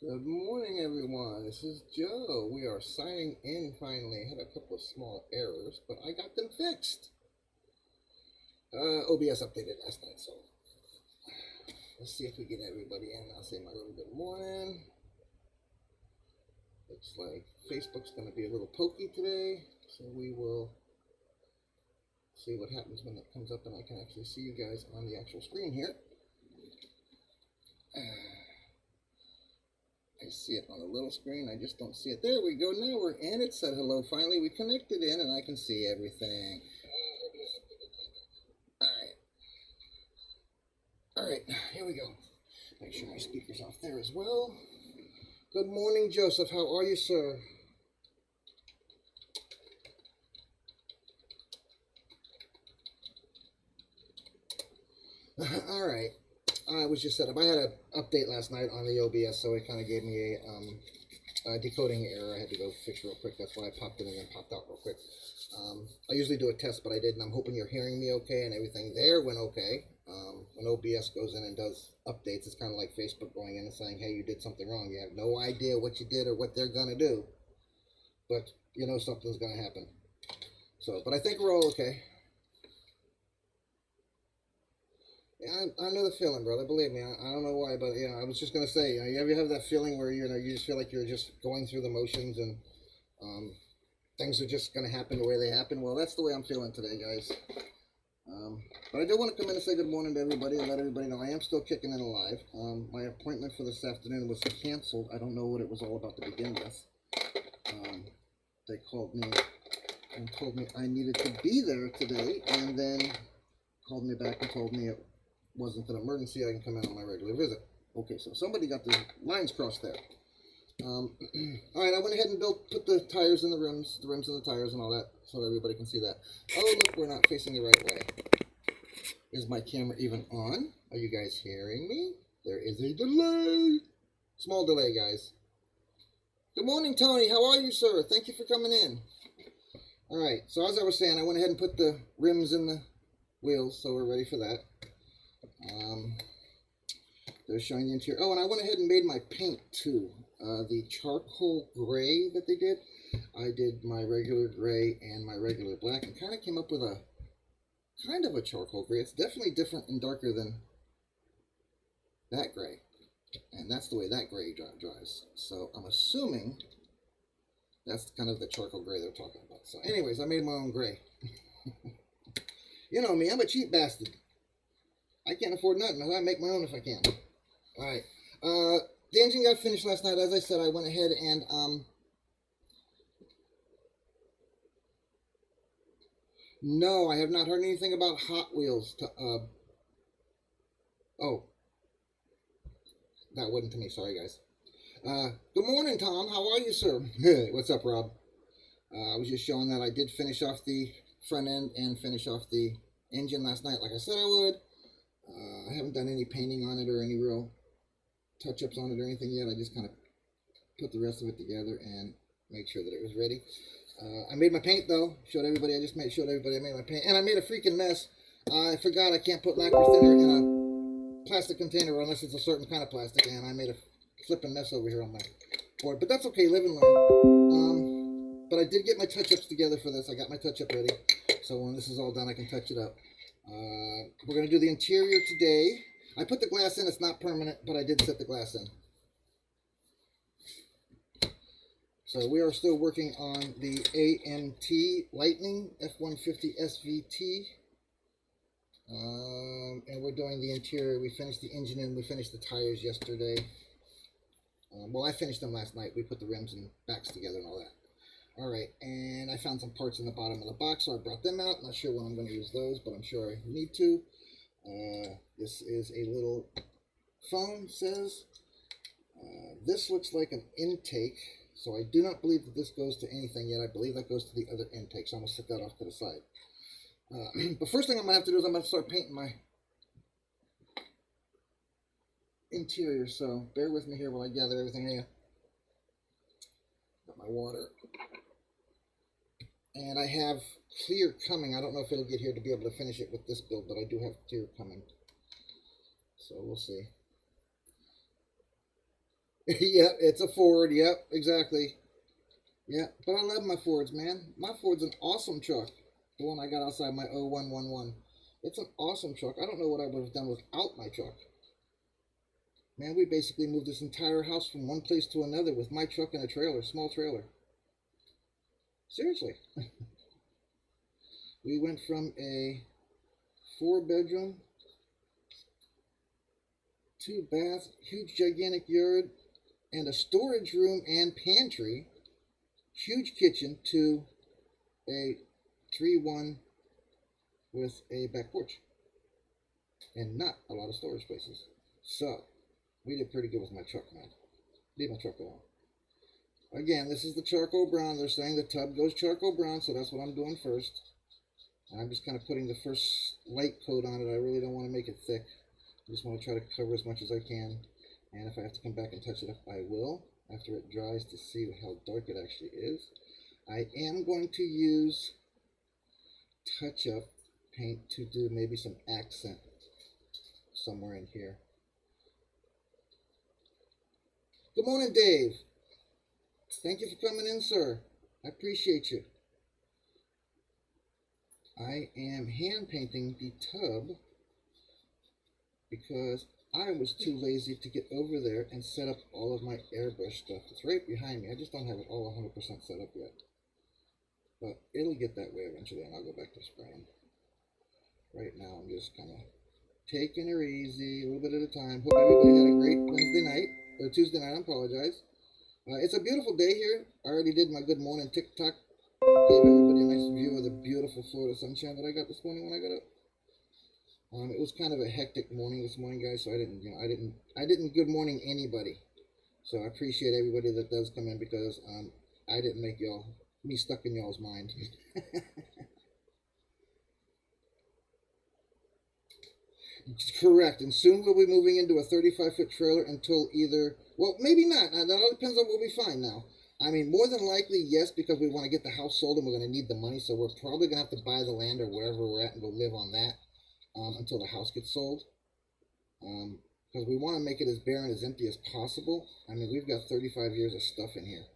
Good morning, everyone. This is Joe. We are signing in finally. I had a couple of small errors, but I got them fixed. OBS updated last night, so let's see if we get everybody in. I'll say my little good morning. Looks like Facebook's going to be a little pokey today, so we will see what happens when it comes up and I can actually see you guys on the actual screen here. I see it on the little screen. I just don't see it. There we go. Now we're in. It said hello. Finally, we connected in, and I can see everything. All right, here we go. Make sure my speaker's off there as well. Good morning, Joseph. How are you, sir? All right. I was just set up. I had an update last night on the OBS, so it kind of gave me a decoding error. I had to go fix real quick. That's why I popped in and then popped out real quick. I usually do a test, but I didn't. I'm hoping you're hearing me okay and everything there went okay. When OBS goes in and does updates, it's kind of like Facebook going in and saying, hey, you did something wrong. You have no idea what you did or what they're going to do, but you know something's going to happen. So, but I think we're all okay. Yeah, I know the feeling, brother. Believe me, I don't know why, but I was just gonna say, you ever have that feeling where you just feel like you're just going through the motions and things are just gonna happen the way they happen? Well, that's the way I'm feeling today, guys. But I do want to come in and say good morning to everybody and let everybody know I am still kicking and alive. My appointment for this afternoon was canceled. I don't know what it was all about to begin with. They called me and told me I needed to be there today, and then called me back and told me it wasn't an emergency. I can come in on my regular visit. Okay, so somebody got the lines crossed there. All right, I went ahead and put the tires in the rims and the tires and all that, so everybody can see that. Oh, look, we're not facing the right way. Is my camera even on? Are you guys hearing me? There is a delay. Small delay, guys. Good morning, Tony. How are you, sir? Thank you for coming in. All right, so as I was saying, I went ahead and put the rims in the wheels, so we're ready for that. They're showing the interior. Oh, and I went ahead and made my paint too. The charcoal gray that they did, I did my regular gray and my regular black, and kind of came up with a kind of a charcoal gray. It's definitely different and darker than that gray, and that's the way that gray dries. So I'm assuming that's kind of the charcoal gray they're talking about. So anyways, I made my own gray. You know me, I'm a cheap bastard. I can't afford nothing. I make my own if I can. All right. The engine got finished last night. As I said, I went ahead and no, I have not heard anything about Hot Wheels. Oh, that wasn't to me. Sorry, guys. Good morning, Tom. How are you, sir? What's up, Rob? I was just showing that I did finish off the front end and finish off the engine last night, like I said I would. I haven't done any painting on it or any real touch-ups on it or anything yet. I just kind of put the rest of it together and made sure that it was ready. I made my paint though. Showed everybody I made my paint, and I made a freaking mess. I forgot I can't put lacquer thinner in a plastic container unless it's a certain kind of plastic, and I made a flipping mess over here on my board. But that's okay. Live and learn. But I did get my touch-ups together for this. I got my touch-up ready, so when this is all done, I can touch it up. We're going to do the interior today. I put the glass in. It's not permanent, but I did set the glass in. So we are still working on the AMT Lightning F-150 SVT. And we're doing the interior. We finished the engine in. We finished the tires yesterday. Well, I finished them last night. We put the rims and backs together and all that. All right, and I found some parts in the bottom of the box, so I brought them out. Not sure when I'm going to use those, but I'm sure I need to. This is a little phone, says. This looks like an intake, so I do not believe that this goes to anything yet. I believe that goes to the other intake, so I'm going to set that off to the side. The first thing I'm going to have to do is I'm going to start painting my interior, so bear with me here while I gather everything here. Got my water. And I have clear coming. I don't know if it'll get here to be able to finish it with this build, but I do have clear coming. So we'll see. Yep, it's a Ford. Yep, exactly. Yeah, but I love my Fords, man. My Ford's an awesome truck. The one I got outside my 0111. It's an awesome truck. I don't know what I would have done without my truck. Man, we basically moved this entire house from one place to another with my truck and a trailer, small trailer. Seriously. We went from a 4 bedroom, 2 bath, huge gigantic yard, and a storage room and pantry, huge kitchen, to a 3-1 with a back porch and not a lot of storage spaces. So we did pretty good with my truck, man. Leave my truck alone. Again, this is the charcoal brown. They're saying the tub goes charcoal brown, so that's what I'm doing first. I'm just kind of putting the first light coat on it. I really don't want to make it thick. I just want to try to cover as much as I can. And if I have to come back and touch it up, I will after it dries to see how dark it actually is. I am going to use touch-up paint to do maybe some accent somewhere in here. Good morning, Dave. Thank you for coming in, sir. I appreciate you. I am hand painting the tub because I was too lazy to get over there and set up all of my airbrush stuff. It's right behind me. I just don't have it all 100% set up yet. But it'll get that way eventually, and I'll go back to spraying. Right now, I'm just kind of taking it easy, a little bit at a time. Hope everybody had a great Wednesday night, or Tuesday night, I apologize. It's a beautiful day here. I already did my good morning TikTok. Gave everybody a nice view of the beautiful Florida sunshine that I got this morning when I got up. It was kind of a hectic morning this morning, guys, so I didn't good morning anybody. So I appreciate everybody that does come in because I didn't make me stuck in y'all's mind. Correct, and soon we'll be moving into a 35-foot trailer until either, well, maybe not. That all depends on what we find now. I mean, more than likely, yes, because we want to get the house sold and we're going to need the money, so we're probably going to have to buy the land or wherever we're at and go live on that until the house gets sold. Because we want to make it as bare and as empty as possible. I mean, we've got 35 years of stuff in here.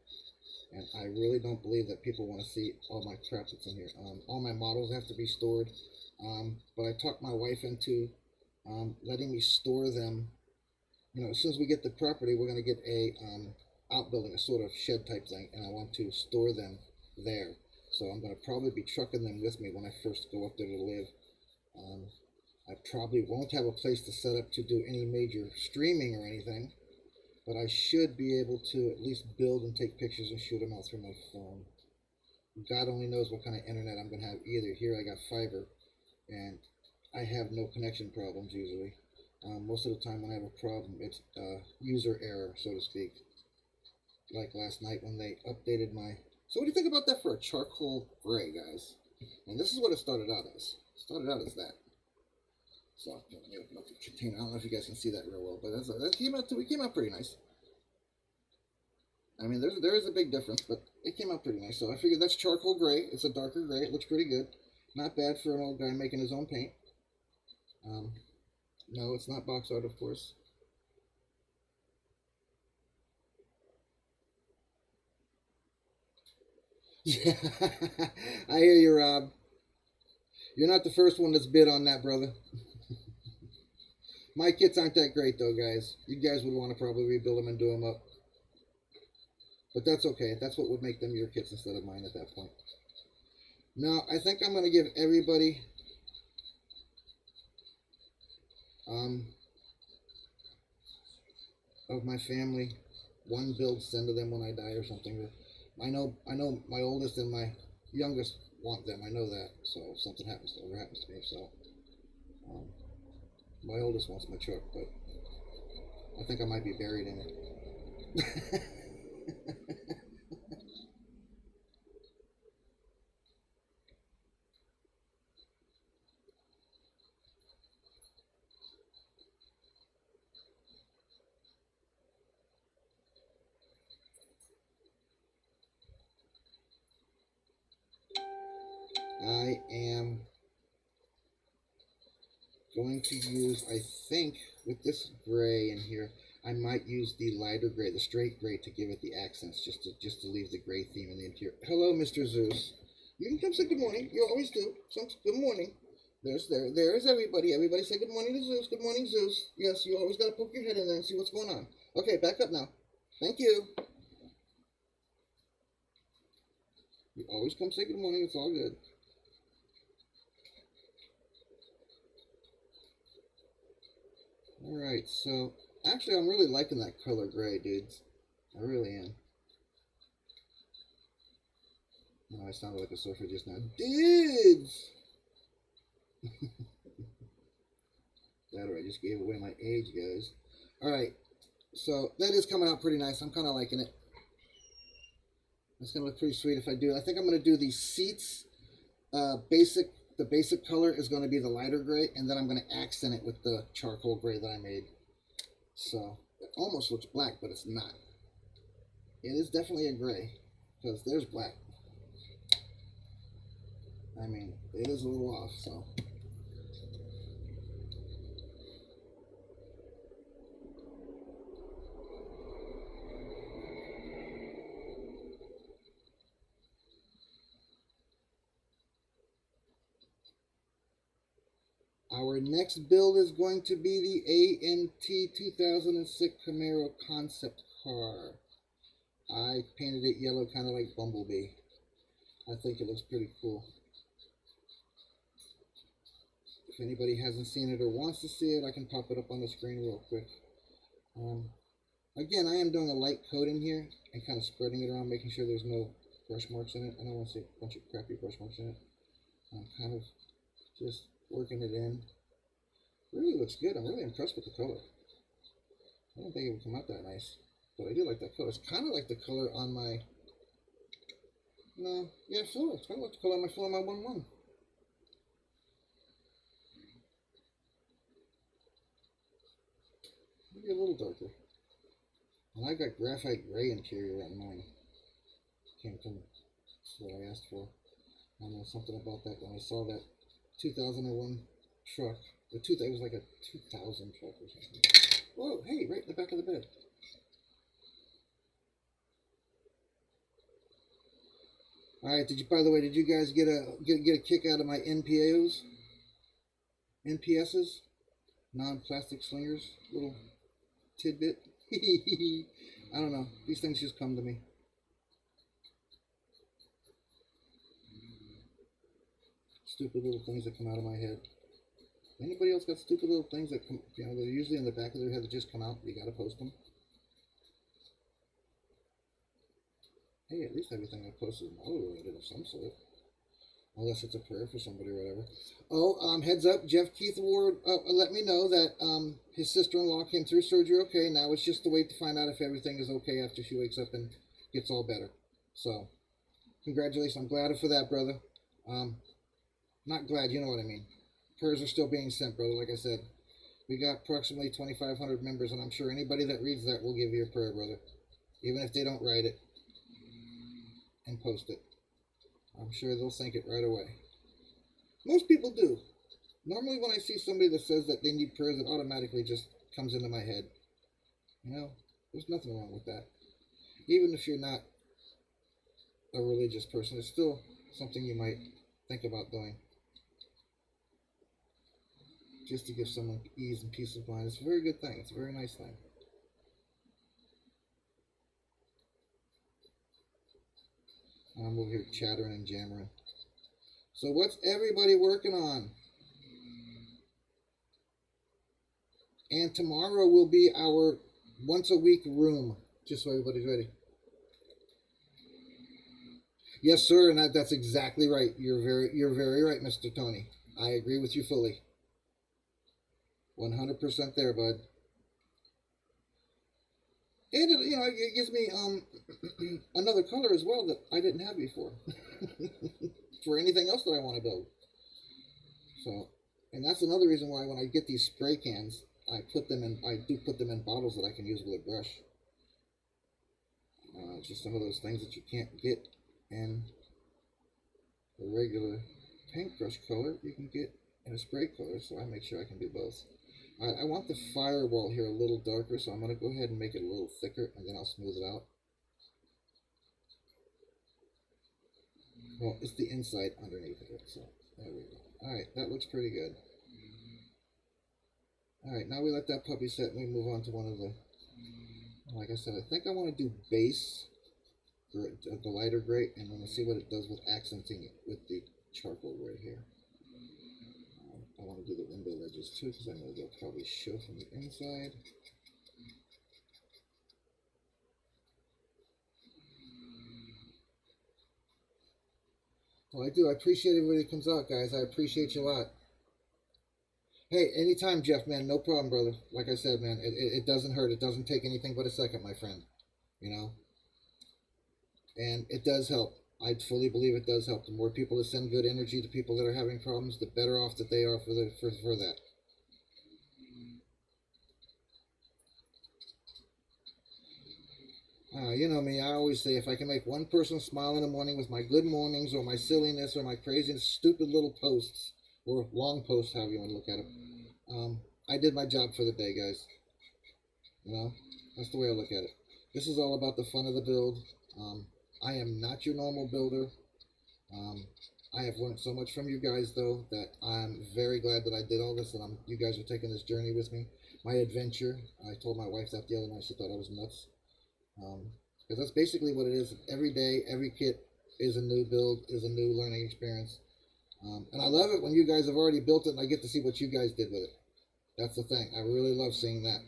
And I really don't believe that people want to see all my crap that's in here. All my models have to be stored. But I talked my wife into letting me store them. You know, as soon as we get the property, we're going to get a outbuilding, a sort of shed type thing, and I want to store them there. So I'm going to probably be trucking them with me when I first go up there to live. I probably won't have a place to set up to do any major streaming or anything, but I should be able to at least build and take pictures and shoot them out through my phone. God only knows what kind of internet I'm going to have either. Here I got fiber, and I have no connection problems usually. Most of the time when I have a problem, it's user error, so to speak. Like last night when they updated my... So what do you think about that for a charcoal gray, guys? And this is what it started out as. It started out as that. So, let me open up the container. I don't know if you guys can see that real well, but it came out pretty nice. I mean, there is a big difference, but it came out pretty nice. So I figured that's charcoal gray. It's a darker gray. It looks pretty good. Not bad for an old guy making his own paint. No, it's not box art, of course. Yeah, I hear you, Rob. You're not the first one that's bid on that, brother. My kits aren't that great, though, guys. You guys would want to probably rebuild them and do them up. But that's okay. That's what would make them your kits instead of mine at that point. Now, I think I'm going to give everybody of my family one build send to them when I die or something. I know my oldest and my youngest want them. I know that. So if something happens to me, so my oldest wants my truck, but I think I might be buried in it. I am going to use, I think, with this gray in here, I might use the lighter gray, the straight gray, to give it the accents, just to leave the gray theme in the interior. Hello, Mr. Zeus. You can come say good morning. You always do. Good morning. There's everybody. Everybody say good morning to Zeus. Good morning, Zeus. Yes, you always got to poke your head in there and see what's going on. Okay, back up now. Thank you. You always come say good morning. It's all good. All right, so actually, I'm really liking that color gray, dudes. I really am. Oh, I sounded like a surfer just now. Dudes! That or I just gave away my age, guys. Alright, so that is coming out pretty nice. I'm kind of liking it. It's going to look pretty sweet if I do. I think I'm going to do these seats. The basic color is going to be the lighter gray, and then I'm going to accent it with the charcoal gray that I made. So it almost looks black, but it's not. It is definitely a gray, because there's black. I mean, it is a little off, so. Our next build is going to be the AMT 2006 Camaro concept car. I painted it yellow, kind of like Bumblebee. I think it looks pretty cool. If anybody hasn't seen it or wants to see it, I can pop it up on the screen real quick. Again, I am doing a light coat in here and kind of spreading it around, making sure there's no brush marks in it. I don't want to see a bunch of crappy brush marks in it. I'm kind of just working it in. Really looks good. I'm really impressed with the color. I don't think it would come out that nice, but I do like that color. It's kind of like the color on my, floor. It's kind of like the color on my floor on my 1-1. Maybe a little darker. And I got graphite gray interior on mine. Can't come. That's what I asked for. I know something about that when I saw that 2001 truck. It was like a 2000 truck or something. Whoa, hey, right in the back of the bed. All right, by the way, did you guys get a kick out of my NPSs? Non-plastic slingers, little tidbit. I don't know. These things just come to me. Stupid little things that come out of my head. Anybody else got stupid little things that come, they're usually in the back of their head that just come out? You gotta post them. Hey, at least everything I post is model related of some sort. Unless it's a prayer for somebody or whatever. Oh, heads up, Jeff Keith Ward let me know that his sister-in-law came through surgery okay. Now it's just to wait to find out if everything is okay after she wakes up and gets all better. So, congratulations. I'm glad for that, brother. Not glad, you know what I mean. Prayers are still being sent, brother. Like I said, we got approximately 2,500 members, and I'm sure anybody that reads that will give you a prayer, brother. Even if they don't write it and post it. I'm sure they'll think it right away. Most people do. Normally when I see somebody that says that they need prayers, it automatically just comes into my head. There's nothing wrong with that. Even if you're not a religious person, it's still something you might think about doing. Just to give someone ease and peace of mind. It's a very good thing. It's a very nice thing. I'm over here chattering and jammering. So what's everybody working on? And tomorrow will be our once a week room, just so everybody's ready. Yes, sir, and that's exactly right. You're very right, Mr. Tony. I agree with you fully. 100% there, bud. And it gives me another color as well that I didn't have before for anything else that I want to build. So, and that's another reason why when I get these spray cans, I do put them in bottles that I can use with a brush. It's just some of those things that you can't get in the regular paintbrush color. You can get in a spray color, so I make sure I can do both. I want the firewall here a little darker, so I'm going to go ahead and make it a little thicker, and then I'll smooth it out. Well, it's the inside underneath of it, so there we go. Alright, that looks pretty good. Alright, now we let that puppy set and we move on to one of the, like I said, I think I want to do base, the lighter gray, and I'm going to see what it does with accenting it with the charcoal right here. I want to do the window ledges too, because I know they'll probably show from the inside. Well, I do. I appreciate everybody that comes out, guys. I appreciate you a lot. Hey, anytime, Jeff, man. No problem, brother. Like I said, man, it doesn't hurt. It doesn't take anything but a second, my friend. You know? And it does help. I fully believe it does help. The more people that send good energy to people that are having problems, the better off that they are for that. You know me, I always say if I can make one person smile in the morning with my good mornings or my silliness or my crazy stupid little posts or long posts, however you want to look at it, I did my job for the day, guys. You know, that's the way I look at it. This is all about the fun of the build. I am not your normal builder. I have learned so much from you guys, though, that I'm very glad that I did all this, and you guys are taking this journey with me. My adventure. I told my wife that the other night. She thought I was nuts. Because that's basically what it is. Every day, every kit is a new build, is a new learning experience. And I love it when you guys have already built it and I get to see what you guys did with it. That's the thing. I really love seeing that.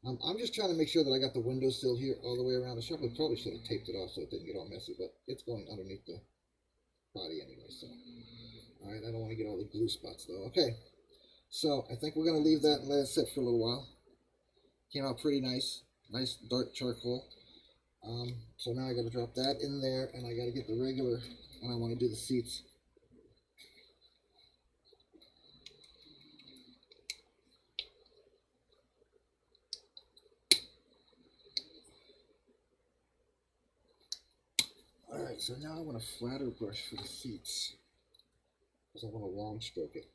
I'm just trying to make sure that I got the windowsill here all the way around the shop. I probably should have taped it off so it didn't get all messy, but it's going underneath the body anyway. So, all right, I don't want to get all the glue spots though. Okay, so I think we're going to leave that and let it sit for a little while. Came out pretty nice. Nice dark charcoal. So now I got to drop that in there, and I got to get the regular, and I want to do the seats. Alright, so now I want a flatter brush for the seats, because I want to long stroke it.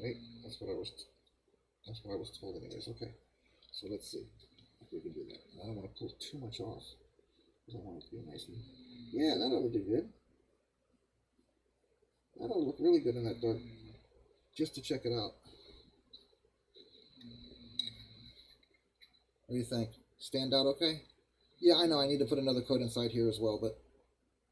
Right? That's what I was told anyways. Okay, so let's see if we can do that. I don't want to pull too much off, because I want it to be nice and, yeah, that ought to do good. That ought to look really good in that dark, just to check it out. What do you think? Stand out okay? Yeah, I know I need to put another coat inside here as well, but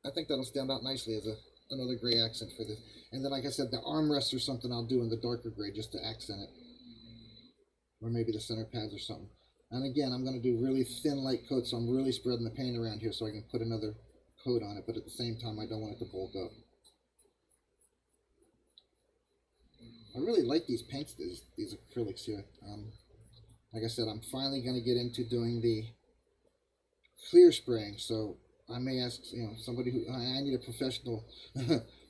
I think that'll stand out nicely as another gray accent for this. And then, like I said, the armrest or something I'll do in the darker gray just to accent it. Or maybe the center pads or something. And again, I'm going to do really thin light coats, so I'm really spreading the paint around here so I can put another coat on it, but at the same time I don't want it to bulk up. I really like these paints, these acrylics here. Like I said, I'm finally going to get into doing the clear spraying, so I may ask, somebody who, I need a professional,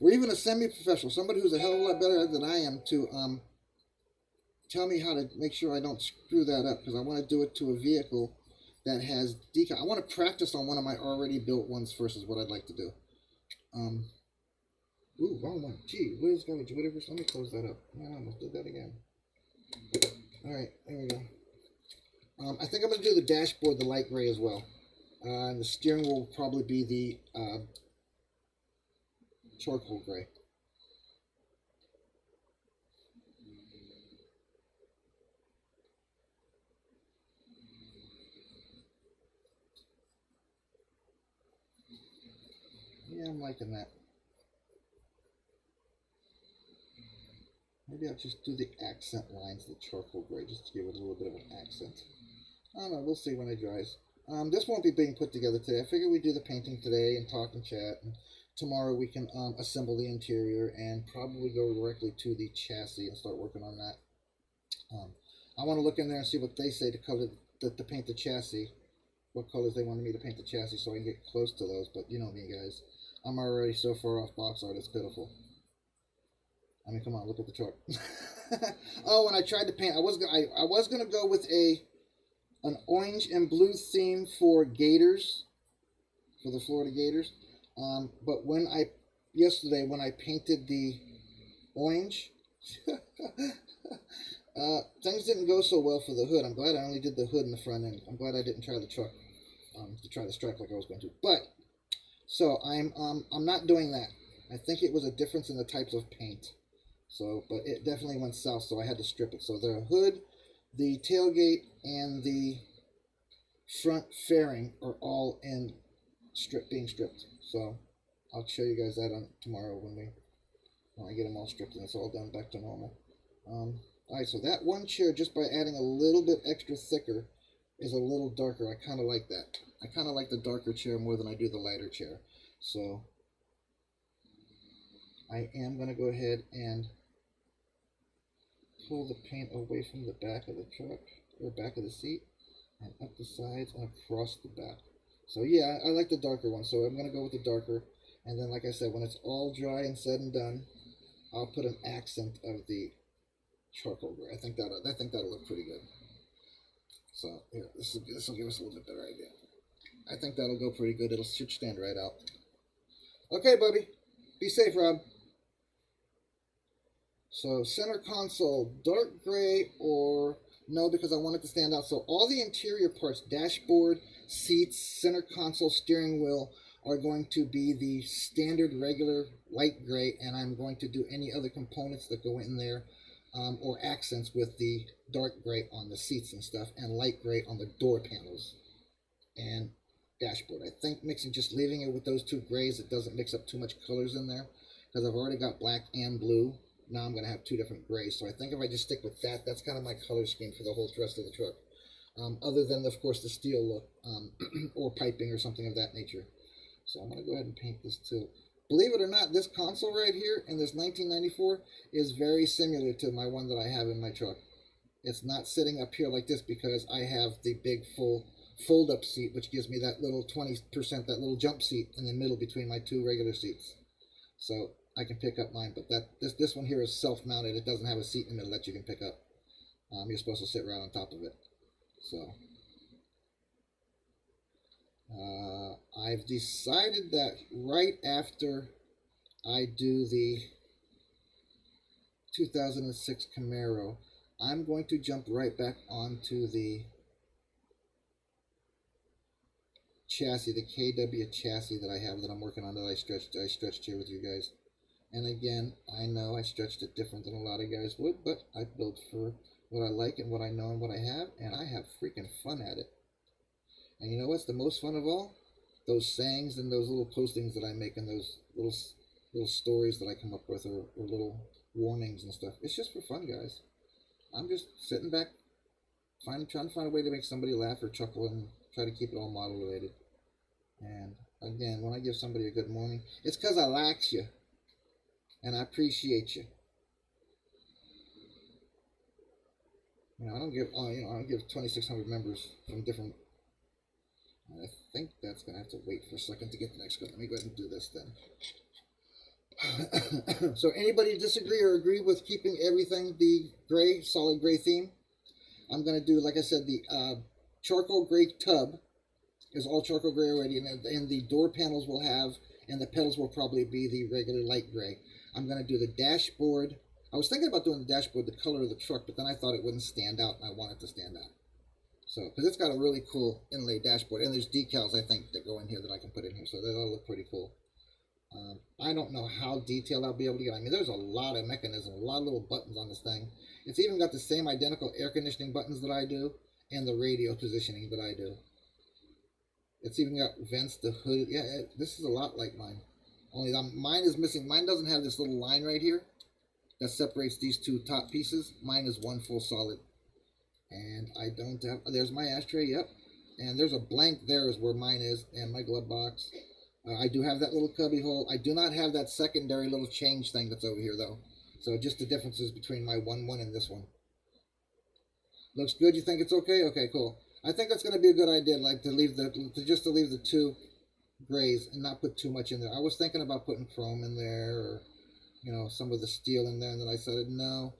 or even a semi-professional, somebody who's a hell of a lot better than I am to tell me how to make sure I don't screw that up, because I want to do it to a vehicle that has decal. I want to practice on one of my already built ones first is what I'd like to do. Ooh, wrong one. Gee whiz, garbage, whatever. Let me close that up. I almost did that again. Alright, there we go. I think I'm going to do the dashboard the light gray as well. And the steering wheel will probably be the charcoal gray. Yeah, I'm liking that. Maybe I'll just do the accent lines, the charcoal gray, just to give it a little bit of an accent. I don't know, we'll see when it dries. This won't be being put together today. I figured we'd do the painting today and talk and chat. And tomorrow we can assemble the interior and probably go directly to the chassis and start working on that. I want to look in there and see what they say to paint the chassis. What colors they wanted me to paint the chassis so I can get close to those. But you know me, guys. I'm already so far off box art, it's pitiful. I mean, come on, look at the chart. Oh, and I tried to paint. I was gonna go with an orange and blue theme for Gators, for the Florida Gators. But yesterday when I painted the orange, Things didn't go so well for the hood. I'm glad I only did the hood in the front end. I'm glad I didn't try the truck, to try the stripe like I was going to. But so I'm not doing that. I think it was a difference in the types of paint. So, but it definitely went south, so I had to strip it. So the hood, the tailgate, and the front fairing are all in being stripped. So I'll show you guys that on tomorrow when I get them all stripped and it's all done back to normal. All right, so that one chair, just by adding a little bit extra thicker, is a little darker. I kind of like that. I kind of like the darker chair more than I do the lighter chair. So I am going to go ahead and pull the paint away from the back of the truck, or back of the seat, and up the sides and across the back. So yeah, I like the darker one, so I'm going to go with the darker. And then, like I said, when it's all dry and said and done, I'll put an accent of the charcoal gray. I think that'll look pretty good. So here, this will give us a little bit better idea. I think that'll go pretty good. Should stand right out. Okay, Bubby. Be safe, Rob. So center console, dark gray or no, because I want it to stand out. So all the interior parts, dashboard, seats, center console, steering wheel, are going to be the standard regular light gray, and I'm going to do any other components that go in there, or accents with the dark gray on the seats and stuff, and light gray on the door panels and dashboard. I think just leaving it with those two grays, it doesn't mix up too much colors in there, because I've already got black and blue. Now I'm going to have two different grays, so I think if I just stick with that, that's kind of my color scheme for the whole rest of the truck. Other than, of course, the steel look, or piping or something of that nature. So I'm going to go ahead and paint this too. Believe it or not, this console right here in this 1994 is very similar to my one that I have in my truck. It's not sitting up here like this because I have the big full fold-up seat, which gives me that little 20%, that little jump seat in the middle between my two regular seats. So I can pick up mine, but this one here is self-mounted. It doesn't have a seat in the middle that you can pick up. You're supposed to sit right on top of it. So I've decided that right after I do the 2006 Camaro, I'm going to jump right back onto the chassis, the KW chassis that I have that I'm working on, that I stretched here with you guys. And again, I know I stretched it different than a lot of guys would, but I built for what I like and what I know and what I have, and I have freaking fun at it. And you know what's the most fun of all? Those sayings and those little postings that I make, and those little stories that I come up with, or little warnings and stuff. It's just for fun, guys. I'm just sitting back, trying to find a way to make somebody laugh or chuckle and try to keep it all model related. And again, when I give somebody a good morning, it's because I likes you and I appreciate you. You know, I don't give 2,600 members from different. I think that's gonna have to wait for a second to get the next one. Let me go ahead and do this then. So anybody disagree or agree with keeping everything the gray, solid gray theme? I'm going to do, like I said, the charcoal gray tub is all charcoal gray already, and the door panels will have, and the pedals will probably be the regular light gray. I'm going to do the dashboard. I was thinking about doing the dashboard the color of the truck, but then I thought it wouldn't stand out, and I want it to stand out. So, because it's got a really cool inlay dashboard, and there's decals, I think, that go in here that I can put in here, so that'll look pretty cool. I don't know how detailed I'll be able to get. I mean, there's a lot of mechanism, a lot of little buttons on this thing. It's even got the same identical air conditioning buttons that I do, and the radio positioning that I do. It's even got vents, the hood. Yeah, this is a lot like mine. Only mine is missing. Mine doesn't have this little line right here that separates these two top pieces. Mine is one full solid. And I don't have, there's my ashtray, yep. And there's a blank there is where mine is, and my glove box. I do have that little cubby hole. I do not have that secondary little change thing that's over here, though. So just the differences between my 1.1 and this one. Looks good? You think it's okay? Okay, cool. I think that's going to be a good idea, like to leave the two grays and not put too much in there. I was thinking about putting chrome in there, or some of the steel in there, and then I said no,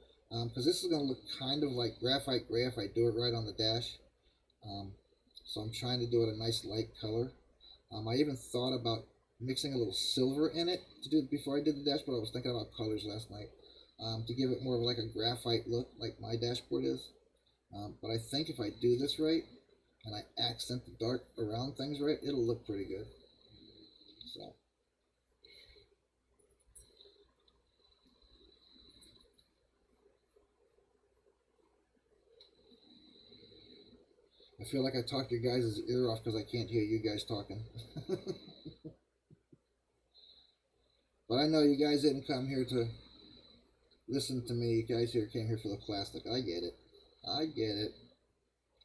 because this is going to look kind of like graphite gray if I do it right on the dash. So I'm trying to do it a nice light color. I even thought about mixing a little silver in it to do it before I did the dashboard. I was thinking about colors last night. to give it more of like a graphite look, like my dashboard is. But I think if I do this right and I accent the dark around things right, it'll look pretty good. So. I feel like I talked your guys' ear off because I can't hear you guys talking. But I know you guys didn't come here to listen to me. You guys here came here for the plastic. I get it. I get it.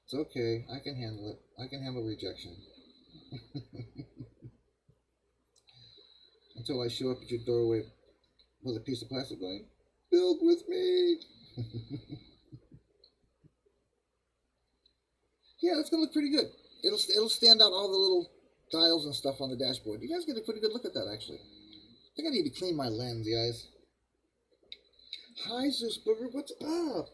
It's okay. I can handle it. I can handle rejection. Until I show up at your doorway with a piece of plastic going, build with me. Yeah, that's gonna look pretty good. It'll stand out all the little dials and stuff on the dashboard. You guys get a pretty good look at that, actually. I think I need to clean my lens, guys. Hi, Zeusburger, what's up?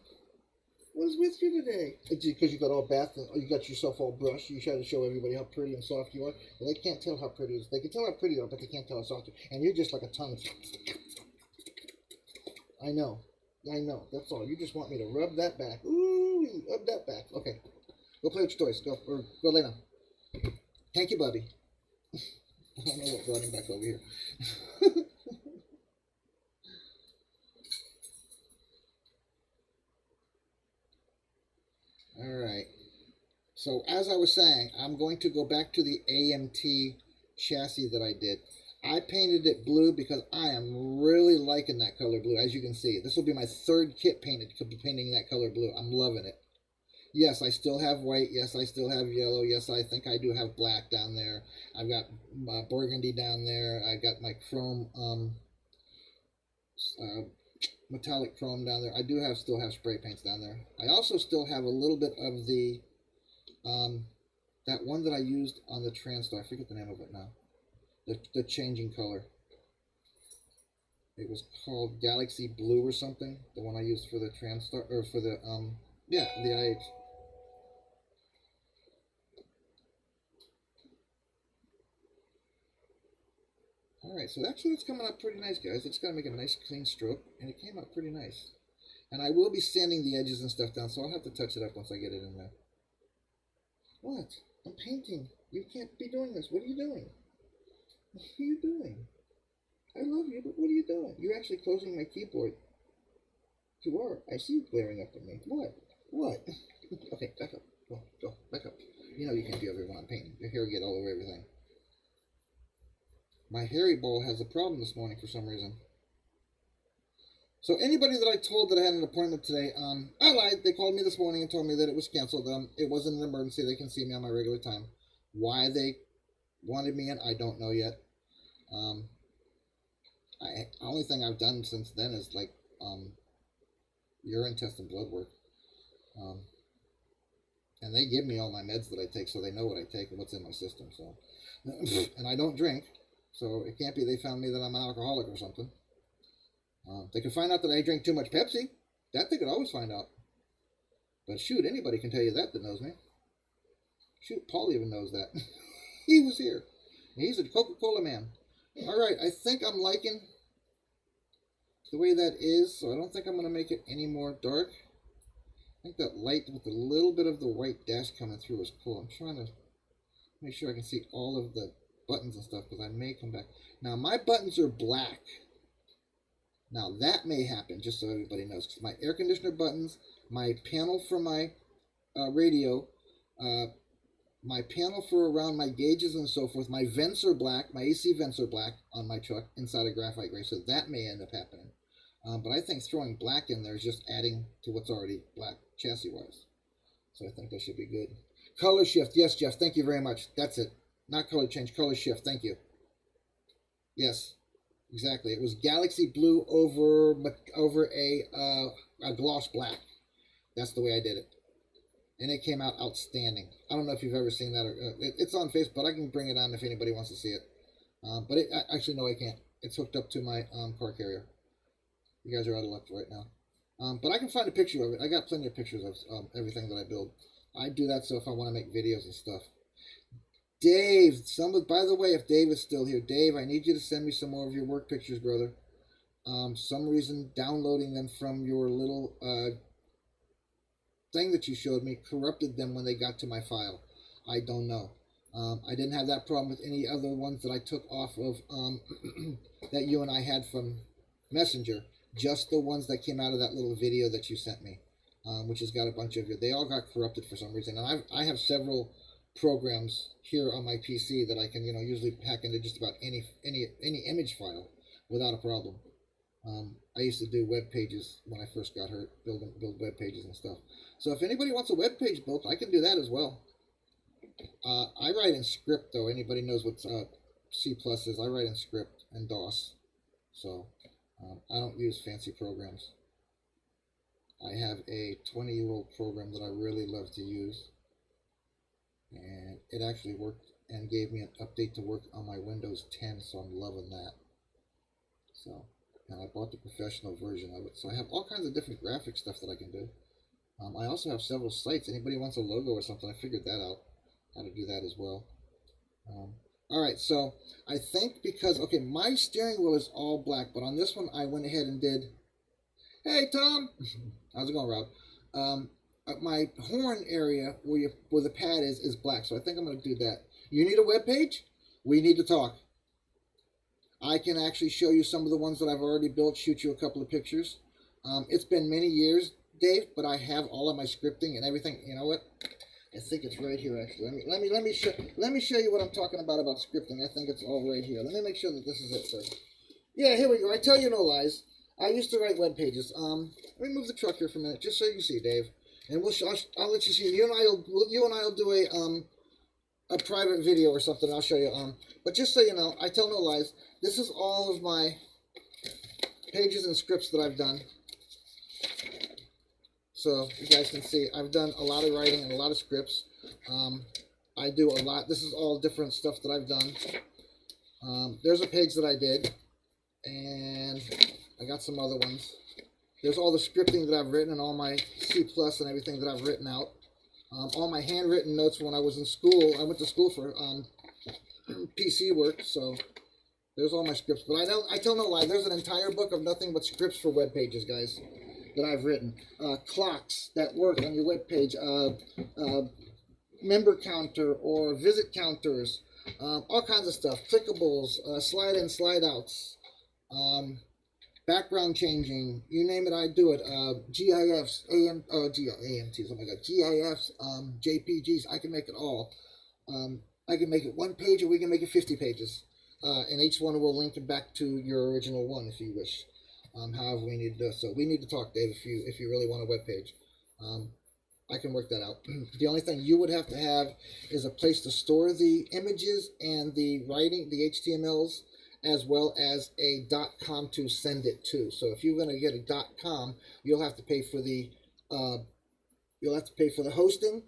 What is with you today? Because you got all bathed and you got yourself all brushed. You try to show everybody how pretty and soft you are. Well, they can't tell how pretty it is. They can tell how pretty you are, but they can't tell how soft you are. And you're just like a tongue. I know. I know. That's all. You just want me to rub that back. Ooh, rub that back. Okay. Go play with your toys. Go. Or go lay down. Thank you, buddy. I don't know what brought him back over here. Alright. So, as I was saying, I'm going to go back to the AMT chassis that I did. I painted it blue because I am really liking that color blue, as you can see. This will be my third kit painting that color blue. I'm loving it. Yes, I still have white. Yes, I still have yellow. Yes, I think I do have black down there. I've got burgundy down there. I got my chrome, metallic chrome down there. I do still have spray paints down there. I also still have a little bit of the, that one that I used on the TranStar. I forget the name of it now. The changing color. It was called Galaxy Blue or something. The one I used for the TranStar, or for the, yeah, the IH. Alright, so actually it's coming out pretty nice, guys. It's going to make a nice clean stroke, and it came out pretty nice. And I will be sanding the edges and stuff down, so I'll have to touch it up once I get it in there. What? I'm painting. You can't be doing this. What are you doing? What are you doing? I love you, but what are you doing? You're actually closing my keyboard. You are. I see you glaring up at me. What? What? Okay, back up. Go, back up. You know you can't be over here when I'm painting. Your hair will get all over everything. My hairy ball has a problem this morning for some reason. So anybody that I told that I had an appointment today, I lied. They called me this morning and told me that it was canceled. It wasn't an emergency. They can see me on my regular time. Why they wanted me in, I don't know yet. The only thing I've done since then is like urine test and blood work. And they give me all my meds that I take, so they know what I take and what's in my system. So, and I don't drink. So it can't be they found me that I'm an alcoholic or something. They could find out that I drink too much Pepsi. That they could always find out. But shoot, anybody can tell you that knows me. Shoot, Paul even knows that. He was here. He's a Coca-Cola man. Alright, I think I'm liking the way that is, so I don't think I'm going to make it any more dark. I think that light with a little bit of the white dash coming through is cool. I'm trying to make sure I can see all of the buttons and stuff, because I may come back. Now, my buttons are black. Now, that may happen, just so everybody knows, because my air conditioner buttons, my panel for my radio, my panel for around my gauges and so forth, my vents are black, my AC vents are black on my truck inside of graphite gray, so that may end up happening. But I think throwing black in there is just adding to what's already black chassis-wise. So I think that should be good. Color shift, yes, Jeff, thank you very much. That's it. Not color change, color shift. Thank you. Yes, exactly. It was Galaxy Blue over a gloss black. That's the way I did it, and it came out outstanding. I don't know if you've ever seen that. Or, it's on Facebook. I can bring it on if anybody wants to see it. But actually, no, I can't. It's hooked up to my car carrier. You guys are out of luck right now. But I can find a picture of it. I got plenty of pictures of everything that I build. I do that so if I want to make videos and stuff. Dave, by the way, if Dave is still here, Dave, I need you to send me some more of your work pictures, brother. some reason downloading them from your little thing that you showed me corrupted them when they got to my file. I don't know. I didn't have that problem with any other ones that I took off of that you and I had from Messenger. Just the ones that came out of that little video that you sent me, which has got a bunch of it. They all got corrupted for some reason. And I have several programs here on my PC that I can, usually hack into just about any image file without a problem. I used to do web pages when I first got hurt, build web pages and stuff. So if anybody wants a web page built, I can do that as well. I write in script, though. Anybody knows what C+ is? I write in script and DOS. So I don't use fancy programs. I have a 20-year-old program that I really love to use. And it actually worked and gave me an update to work on my Windows 10, so I'm loving that. So, and I bought the professional version of it. So I have all kinds of different graphic stuff that I can do. I also have several sites. Anybody wants a logo or something, I figured that out, how to do that as well. Alright, so I think because, okay, my steering wheel is all black, but on this one I went ahead and did, hey Tom, how's it going, Rob? My horn area where the pad is black, so I think I'm going to do that. You need a web page? We need to talk. I can actually show you some of the ones that I've already built, shoot you a couple of pictures. It's been many years, Dave, but I have all of my scripting and everything. You know what? I think it's right here, actually. Let me show you what I'm talking about scripting. I think it's all right here. Let me make sure that this is it first. Yeah, here we go. I tell you no lies. I used to write web pages. Let me move the truck here for a minute, just so you can see, Dave. And I'll let you see. You and I'll do a private video or something. I'll show you. But just so you know, I tell no lies. This is all of my pages and scripts that I've done. So you guys can see, I've done a lot of writing and a lot of scripts. I do a lot. This is all different stuff that I've done. There's a page that I did, and I got some other ones. There's all the scripting that I've written and all my C+ and everything that I've written out. All my handwritten notes when I was in school. I went to school for PC work, so there's all my scripts. But I tell no lie. There's an entire book of nothing but scripts for web pages, guys, that I've written. Clocks that work on your web page. Member counter or visit counters. All kinds of stuff. Clickables, slide in, slide outs. Background changing, you name it, I do it. GIFs, AMTs, oh my god, GIFs, JPGs, I can make it all. I can make it one page or we can make it 50 pages. And each one will link it back to your original one if you wish. However we need to do it. So we need to talk, Dave, if you really want a web page. I can work that out. The only thing you would have to have is a place to store the images and the writing, the HTMLs, as well as a .com to send it to. So if you're going to get a .com, you'll have to pay for the hosting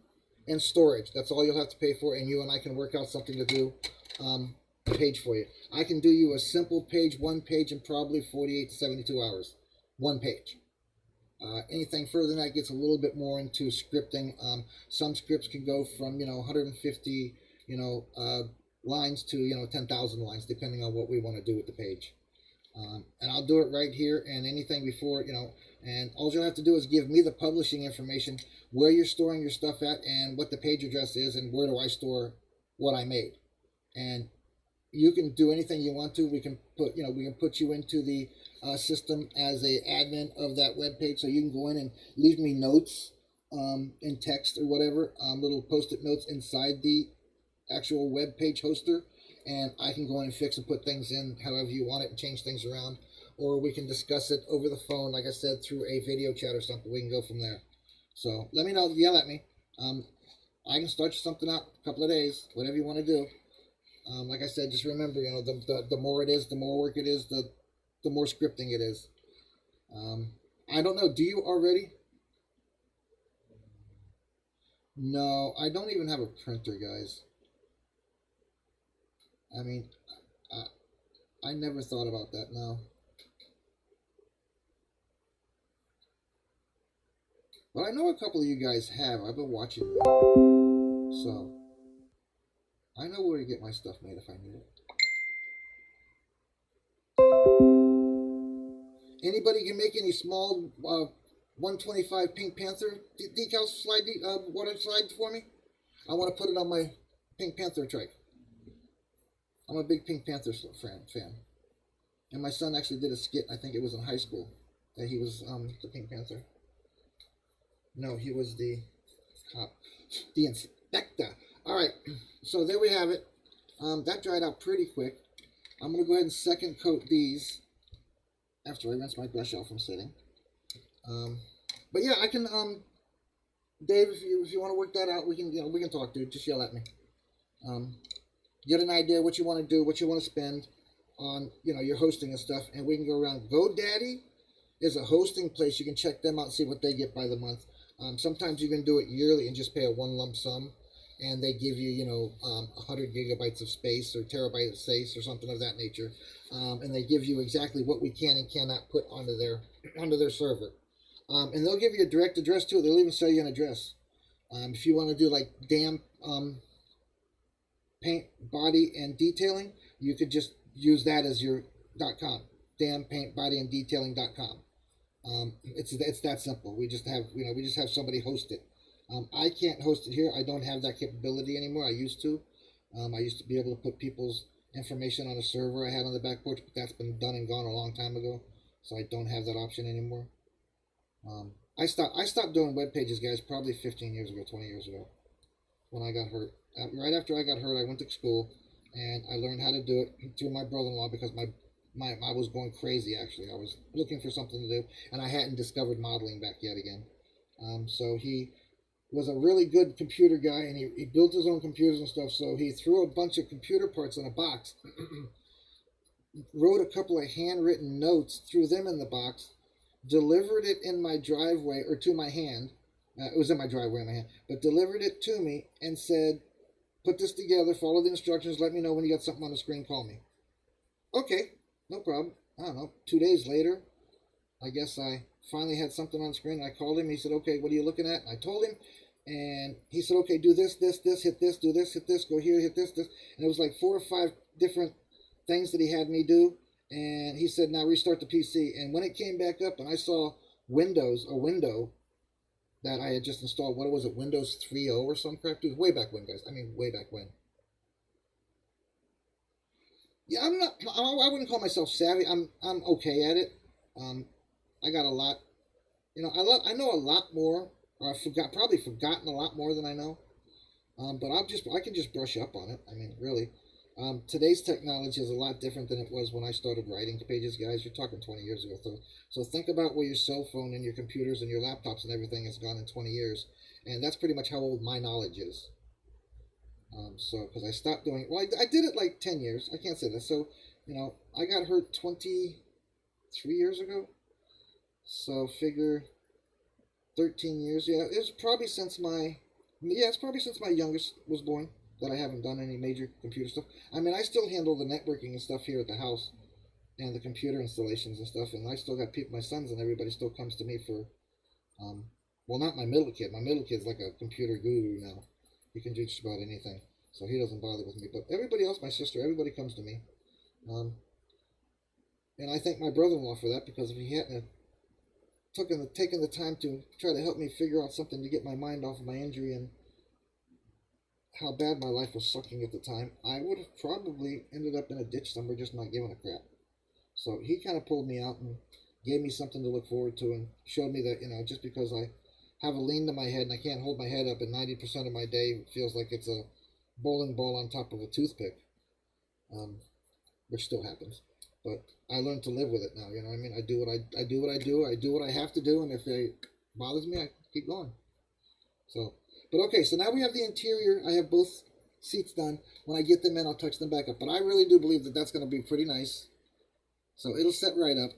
and storage. That's all you'll have to pay for, and you and I can work out something to do a page for you. I can do you a simple page, one page, in probably 48 to 72 hours. One page. Anything further than that gets a little bit more into scripting. Some scripts can go from 150 lines to 10,000 lines, depending on what we want to do with the page. And I'll do it right here, and anything before, and all you'll have to do is give me the publishing information, where you're storing your stuff at, and what the page address is, and where do I store what I made. And you can do anything you want to. We can put you into the system as a admin of that web page, so you can go in and leave me notes in text or whatever, little post-it notes inside the actual web page hoster, and I can go in and fix and put things in however you want it and change things around, or we can discuss it over the phone, like I said, through a video chat or something. We can go from there. So let me know, yell at me. I can start something out a couple of days, whatever you want to do. Like I said, just remember, the more it is, the more work it is, the more scripting it is. I don't know, do you already? No, I don't even have a printer, guys. I mean, I never thought about that, no. But I know a couple of you guys have. I've been watching them. So, I know where to get my stuff made if I need it. Anybody can make any small 125 Pink Panther decal slide, water slide for me? I want to put it on my Pink Panther trike. I'm a big Pink Panther fan. And my son actually did a skit, I think it was in high school, that he was the Pink Panther. No, he was the cop. The inspector. Alright, so there we have it. That dried out pretty quick. I'm going to go ahead and second coat these after I rinse my brush out from sitting. But yeah, I can, Dave, if you want to work that out, we can talk, dude. Just yell at me. Get an idea what you want to do, what you want to spend on, your hosting and stuff, and we can go around. GoDaddy is a hosting place. You can check them out and see what they get by the month. Sometimes you can do it yearly and just pay a one lump sum, and they give you, 100 gigabytes of space or terabytes of space or something of that nature, and they give you exactly what we can and cannot put onto their server. And they'll give you a direct address too. They'll even sell you an address. If you want to do like damp paint, body, and detailing, you could just use that as your .com. Damp paint, body, and detailing.com. It's that simple. We just have somebody host it. I can't host it here. I don't have that capability anymore. I used to. I used to be able to put people's information on a server I had on the back porch, but that's been done and gone a long time ago, so I don't have that option anymore. I stopped doing web pages, guys, probably 15 years ago, 20 years ago, when I got hurt. Right after I got hurt, I went to school, and I learned how to do it through my brother-in-law because I was going crazy, actually. I was looking for something to do, and I hadn't discovered modeling back yet again. So he was a really good computer guy, and he built his own computers and stuff, so he threw a bunch of computer parts in a box, wrote a couple of handwritten notes, threw them in the box, delivered it in my driveway, or to my hand. It was in my driveway in my hand, but delivered it to me and said, put this together, follow the instructions, let me know when you got something on the screen, call me. Okay, no problem. I don't know, 2 days later, I guess I finally had something on the screen. I called him. He said, okay, what are you looking at? And I told him, and he said, okay, do this, hit this, do this, hit this, go here, hit this. And it was like 4 or 5 different things that he had me do. And he said, now restart the PC. And when it came back up and I saw a window that I had just installed, what was it, Windows 3.0 or some crap? It was way back when, guys. I mean, way back when. Yeah, I wouldn't call myself savvy. I'm okay at it. I got a lot, I know a lot more, or I've probably forgotten a lot more than I know. But I can just brush up on it. I mean, really. Today's technology is a lot different than it was when I started writing pages, guys. You're talking 20 years ago. So think about where your cell phone and your computers and your laptops and everything has gone in 20 years. And that's pretty much how old my knowledge is. Because I stopped doing it. Well, I did it like 10 years. I can't say that. So, I got hurt 23 years ago. So figure 13 years. Yeah, it's probably since my youngest was born that I haven't done any major computer stuff. I mean, I still handle the networking and stuff here at the house and the computer installations and stuff, and I still got people, my sons and everybody still comes to me for, well, not my middle kid. My middle kid's like a computer guru now. He can do just about anything, so he doesn't bother with me. But everybody else, my sister, everybody comes to me. And I thank my brother-in-law for that, because if he hadn't taken the time to try to help me figure out something to get my mind off of my injury and how bad my life was sucking at the time, I would have probably ended up in a ditch somewhere just not giving a crap. So he kind of pulled me out and gave me something to look forward to and showed me that, just because I have a lean to my head and I can't hold my head up, and 90% of my day feels like it's a bowling ball on top of a toothpick, which still happens. But I learned to live with it now, I mean? I do what I do what I have to do, and if it bothers me, I keep going. But okay, so now we have the interior. I have both seats done. When I get them in, I'll touch them back up. But I really do believe that that's going to be pretty nice. So it'll set right up.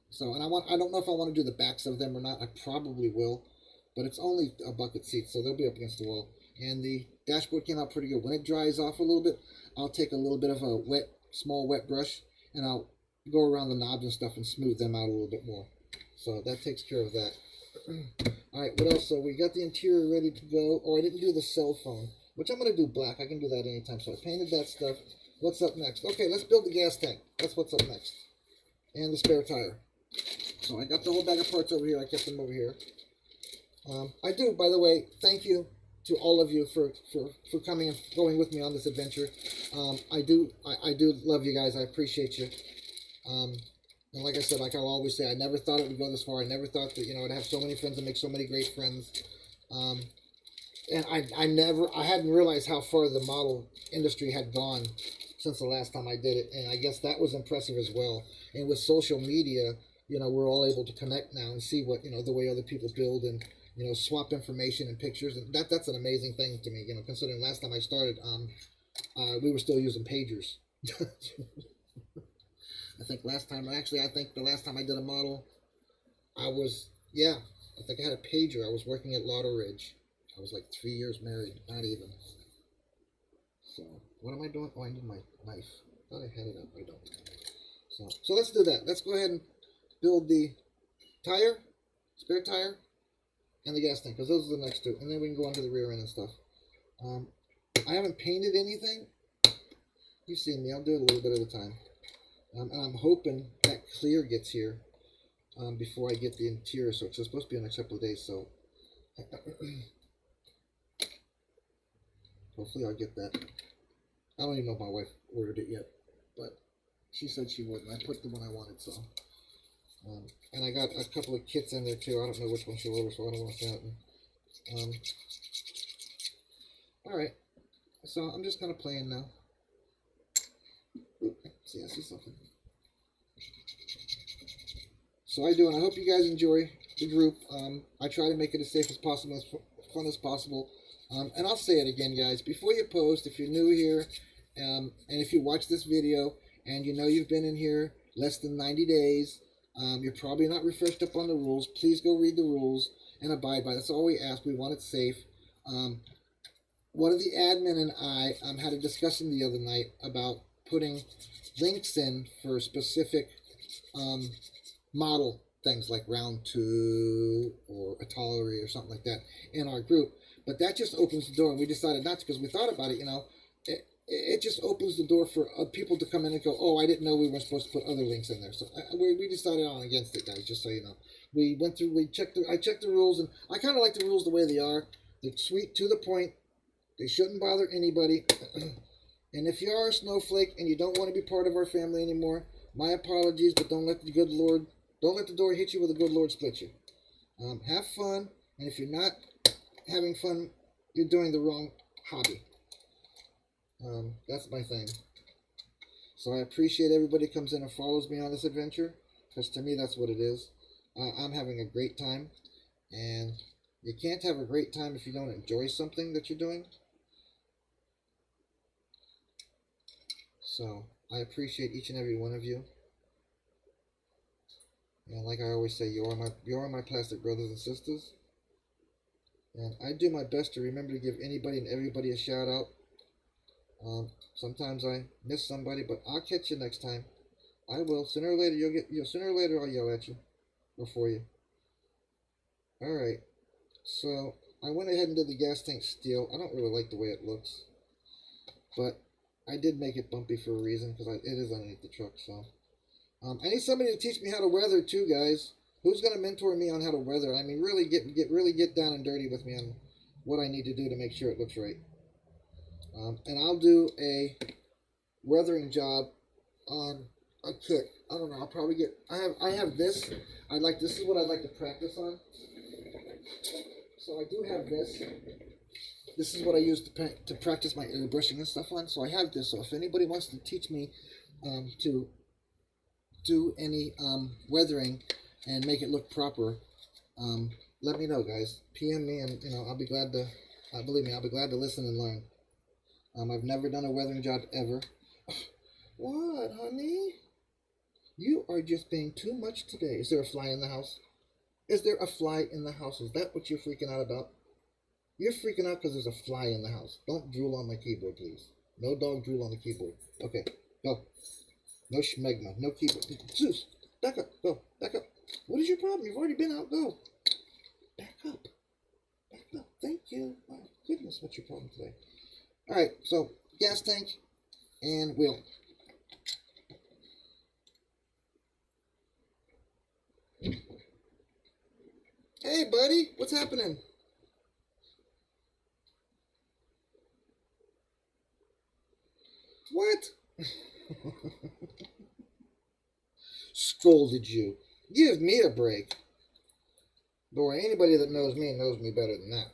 So, and I don't know if I want to do the backs of them or not. I probably will. But it's only a bucket seat, so they'll be up against the wall. And the dashboard came out pretty good. When it dries off a little bit, I'll take a little bit of a small wet brush, and I'll go around the knobs and stuff and smooth them out a little bit more. So that takes care of that. Alright, what else? So we got the interior ready to go. Oh, I didn't do the cell phone, which I'm going to do black. I can do that anytime. So I painted that stuff. What's up next? Okay, let's build the gas tank. That's what's up next. And the spare tire. So I got the whole bag of parts over here. I kept them over here. I do, by the way, thank you to all of you for coming and going with me on this adventure. I do love you guys. I appreciate you. And like I said, like I'll always say, I never thought it would go this far. I never thought that, you know, I'd have so many friends and make so many great friends. And I hadn't realized how far the model industry had gone since the last time I did it. And I guess that was impressive as well. And with social media, you know, we're all able to connect now and see what, you know, the way other people build and, you know, swap information and pictures. And that's an amazing thing to me, you know, considering last time I started, we were still using pagers. I think the last time I did a model, I think I had a pager. I was working at Lauder Ridge. I was like 3 years married, not even. So, what am I doing? Oh, I need my knife. I thought I had it up. I don't. So let's do that. Let's go ahead and build the tire, spare tire, and the gas tank, because those are the next two. And then we can go on to the rear end and stuff. I haven't painted anything. You've seen me. I'll do it a little bit at a time. And I'm hoping that clear gets here before I get the interior. So it's supposed to be in the next couple of days. So hopefully I'll get that. I don't even know if my wife ordered it yet, but she said she would, and I put the one I wanted. So, and I got a couple of kits in there too. I don't know which one she'll order, so I don't want that. And, all right, so I'm just kind of playing now. Ooh, see, I see something. So I do, and I hope you guys enjoy the group. I try to make it as safe as possible, as fun as possible. And I'll say it again, guys. Before you post, if you're new here, and if you watch this video, and you know you've been in here less than 90 days, you're probably not refreshed up on the rules. Please go read the rules and abide by. That's all we ask. We want it safe. One of the admin and I had a discussion the other night about putting links in for specific model things like round 2 or Atari or something like that in our group. But that just opens the door, and we decided not to, because we thought about it, you know, it just opens the door for people to come in and go, oh, I didn't know we were supposed to put other links in there. So we decided on against it, guys, just so you know. I checked the rules, and I kind of like the rules the way they are. They're sweet, to the point. They shouldn't bother anybody. And if you are a snowflake and you don't want to be part of our family anymore, my apologies, but don't let the good Lord, don't let the door hit you where the good Lord split you. Have fun, and if you're not having fun, you're doing the wrong hobby. That's my thing. So I appreciate everybody who comes in and follows me on this adventure, because to me that's what it is. I'm having a great time, and you can't have a great time if you don't enjoy something that you're doing. So I appreciate each and every one of you. And like I always say, you are my plastic brothers and sisters. And I do my best to remember to give anybody and everybody a shout out. Sometimes I miss somebody, but I'll catch you next time. I will. Sooner or later I'll yell at you or for you. All right. So I went ahead and did the gas tank steel. I don't really like the way it looks, but I did make it bumpy for a reason, because it is underneath the truck. So I need somebody to teach me how to weather too, guys. Who's gonna mentor me on how to weather? I mean, really get down and dirty with me on what I need to do to make sure it looks right. And I'll do a weathering job on a kit. I don't know. I'll probably get. I have this. This is what I'd like to practice on. So I do have this. This is what I use to practice my airbrushing and stuff on. So I have this. So if anybody wants to teach me to do any weathering and make it look proper, let me know, guys. PM me, and I'll be glad to. Believe me, I'll be glad to listen and learn. I've never done a weathering job ever. What, honey? You are just being too much today. Is there a fly in the house? Is there a fly in the house? Is that what you're freaking out about? You're freaking out because there's a fly in the house. Don't drool on my keyboard, please. No dog drool on the keyboard. Okay, go. No schmegma. No keyboard. Zeus, back up. Go. Back up. What is your problem? You've already been out. Go. Back up. Back up. Thank you. My goodness, what's your problem today? All right, so gas tank and wheel. Hey, buddy, what's happening? What? Scolded you. Give me a break. Boy, anybody that knows me better than that.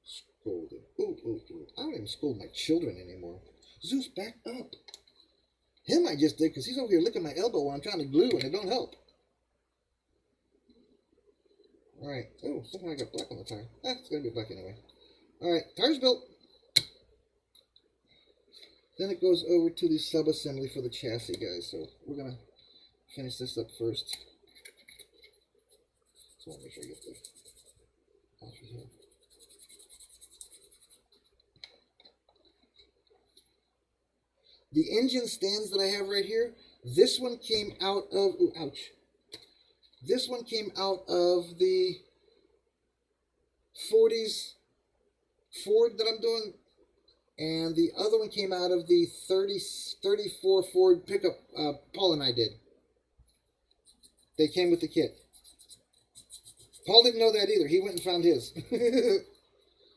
Scolded. Ooh, ooh, ooh. I don't even scold my children anymore. Zeus, back up. Him I just did because he's over here licking my elbow while I'm trying to glue and it don't help. Alright. Oh, somehow I got black on the tire. It's going to be black anyway. Alright, tire's built. Then it goes over to the sub-assembly for the chassis, guys. So we're going to finish this up first. So I want to make sure I get the off of here. The engine stands that I have right here, this one came out of, ooh, ouch. This one came out of the 40s Ford that I'm doing, and the other one came out of the 34 Ford pickup Paul and I did. They came with the kit. Paul didn't know that either. He went and found his.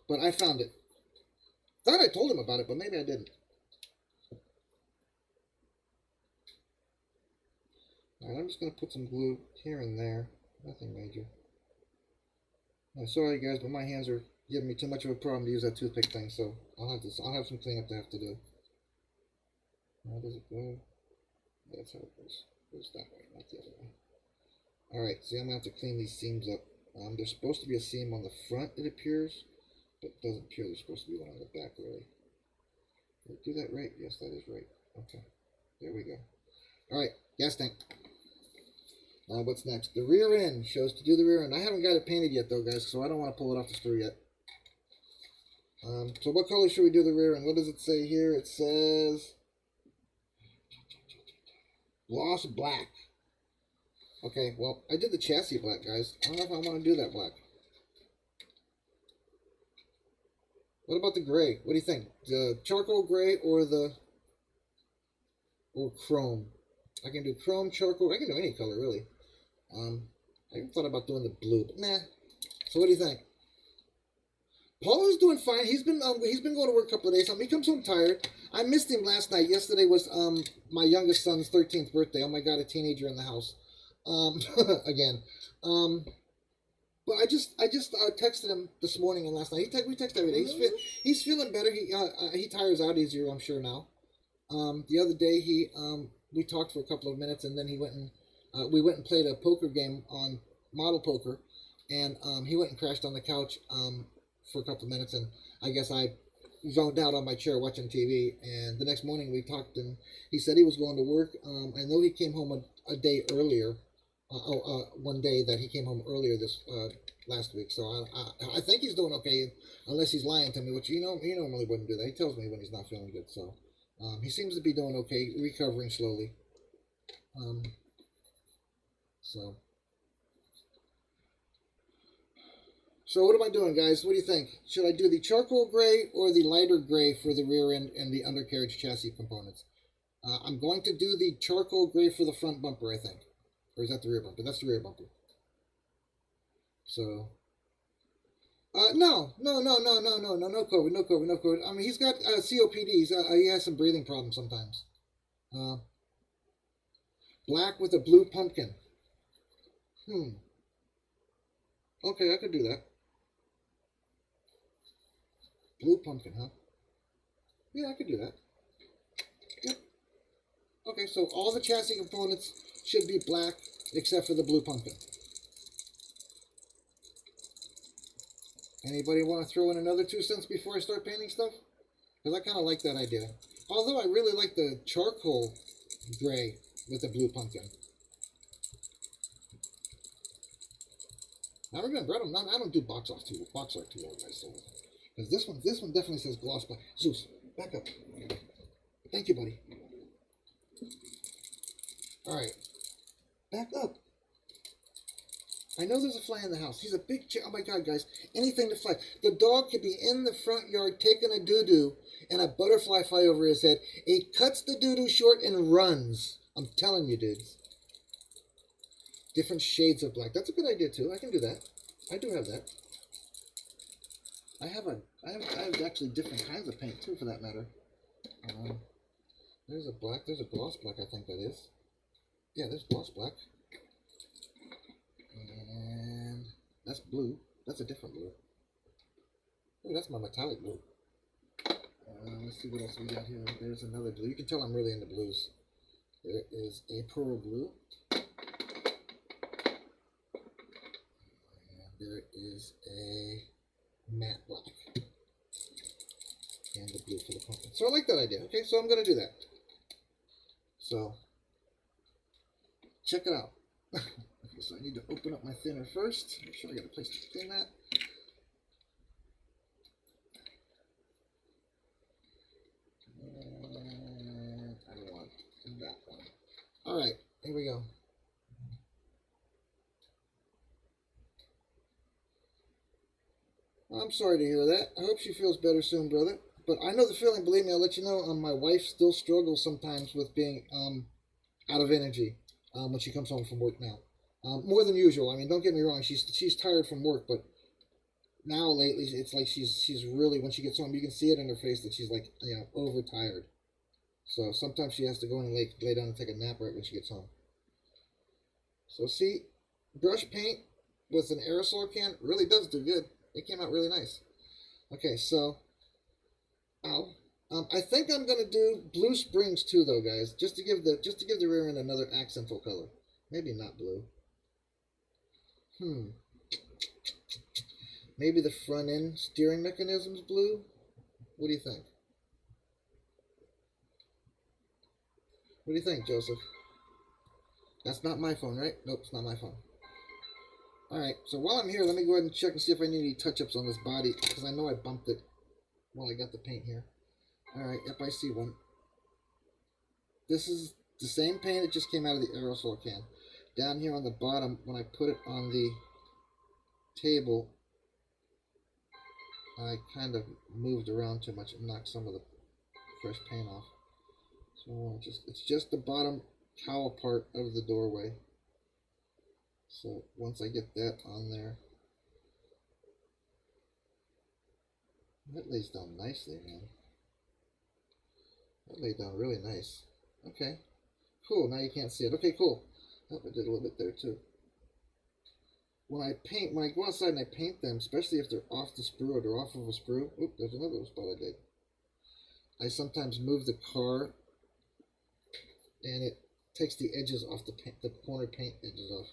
But I found it. Thought I told him about it, but maybe I didn't. Alright, I'm just going to put some glue here and there. Nothing major. I'm sorry, guys, but my hands are giving me too much of a problem to use that toothpick thing, so I'll have some cleanup to have to do. How does it go? That's how it goes. It goes that way, not the other way. Alright, see, I'm going to have to clean these seams up. There's supposed to be a seam on the front, it appears, but it doesn't appear there's supposed to be one on the back, really. Did I do that right? Yes, that is right. Okay, there we go. Alright, gas tank. What's next? The rear end shows to do the rear end. I haven't got it painted yet, though, guys, so I don't want to pull it off the screw yet. So what color should we do the rear end? What does it say here? It says gloss black. Okay, well, I did the chassis black, guys. I don't know if I want to do that black. What about the gray? What do you think? The charcoal gray or chrome? I can do chrome, charcoal. I can do any color, really. I even thought about doing the blue, but nah. So what do you think? Paul is doing fine. He's been going to work a couple of days. He comes home tired. I missed him last night. Yesterday was my youngest son's 13th birthday. Oh my God, a teenager in the house. Again. But I just texted him this morning and last night. We text every day. He's feeling better. He tires out easier, I'm sure now. The other day we talked for a couple of minutes and then we went and played a poker game on Model Poker, and he went and crashed on the couch for a couple of minutes, and I guess I zoned out on my chair watching TV. And the next morning we talked, and he said he was going to work. I know he came home a day earlier. One day that he came home earlier this last week. So I think he's doing okay, unless he's lying to me, which he normally wouldn't do that. He tells me when he's not feeling good. So he seems to be doing okay, recovering slowly. So what am I doing, guys? What do you think? Should I do the charcoal gray or the lighter gray for the rear end and the undercarriage chassis components? I'm going to do the charcoal gray for the front bumper, I think. Or is that the rear bumper? That's the rear bumper. So, no COVID. I mean, he's got COPD. He has some breathing problems sometimes. Black with a blue pumpkin. Okay, I could do that. Blue pumpkin, huh? Yeah, I could do that. Yep. Okay, so all the chassis components should be black except for the blue pumpkin. Anybody want to throw in another 2 cents before I start painting stuff? Because I kind of like that idea. Although I really like the charcoal gray with the blue pumpkin. Now remember, I don't do box art too old, guys. So, because this one definitely says gloss black. Zeus, back up. Thank you, buddy. All right, back up. I know there's a fly in the house. He's a big oh my God, guys. Anything to fly. The dog could be in the front yard taking a doo-doo and a butterfly fly over his head. He cuts the doo-doo short and runs. I'm telling you, dudes. Different shades of black. That's a good idea, too. I can do that. I do have that. I have actually different kinds of paint, too, for that matter. There's a black. There's a gloss black, I think that is. Yeah, there's gloss black. And that's blue. That's a different blue. Oh, that's my metallic blue. Let's see what else we got here. There's another blue. You can tell I'm really into blues. There is a pearl blue. And there is a matte black. And the blue for the pumpkin. So I like that idea. Okay, so I'm going to do that. So, check it out. Okay, so I need to open up my thinner first. Make sure I got a place to thin that. And I want that one. Alright, here we go. I'm sorry to hear that. I hope she feels better soon, brother. But I know the feeling, believe me, I'll let you know. My wife still struggles sometimes with being out of energy when she comes home from work now. More than usual. I mean, don't get me wrong. She's tired from work, but now lately it's like she's really, when she gets home, you can see it in her face that she's like, overtired. So sometimes she has to go in and lay down and take a nap right when she gets home. So see, brush paint with an aerosol can really does do good. It came out really nice. Okay, so I think I'm gonna do Blue Springs too, though, guys, just to give the rear end another accentual color. Maybe not blue. Maybe the front end steering mechanism's blue. What do you think? What do you think, Joseph? That's not my phone, right? Nope, it's not my phone. Alright, so while I'm here, let me go ahead and check and see if I need any touch-ups on this body, because I know I bumped it while I got the paint here. Alright, yep, I see one. This is the same paint that just came out of the aerosol can. Down here on the bottom, when I put it on the table, I kind of moved around too much and knocked some of the fresh paint off. So it's just the bottom cowl part of the doorway. So once I get that on there, that lays down nicely, man. That laid down really nice. Okay, cool. Now you can't see it. Okay, cool. Oh, I did a little bit there too. When I go outside and I paint them, especially if they're off the sprue or they're off of a sprue. Oop, there's another spot I did. I sometimes move the car, and it takes the edges off the corner paint edges off.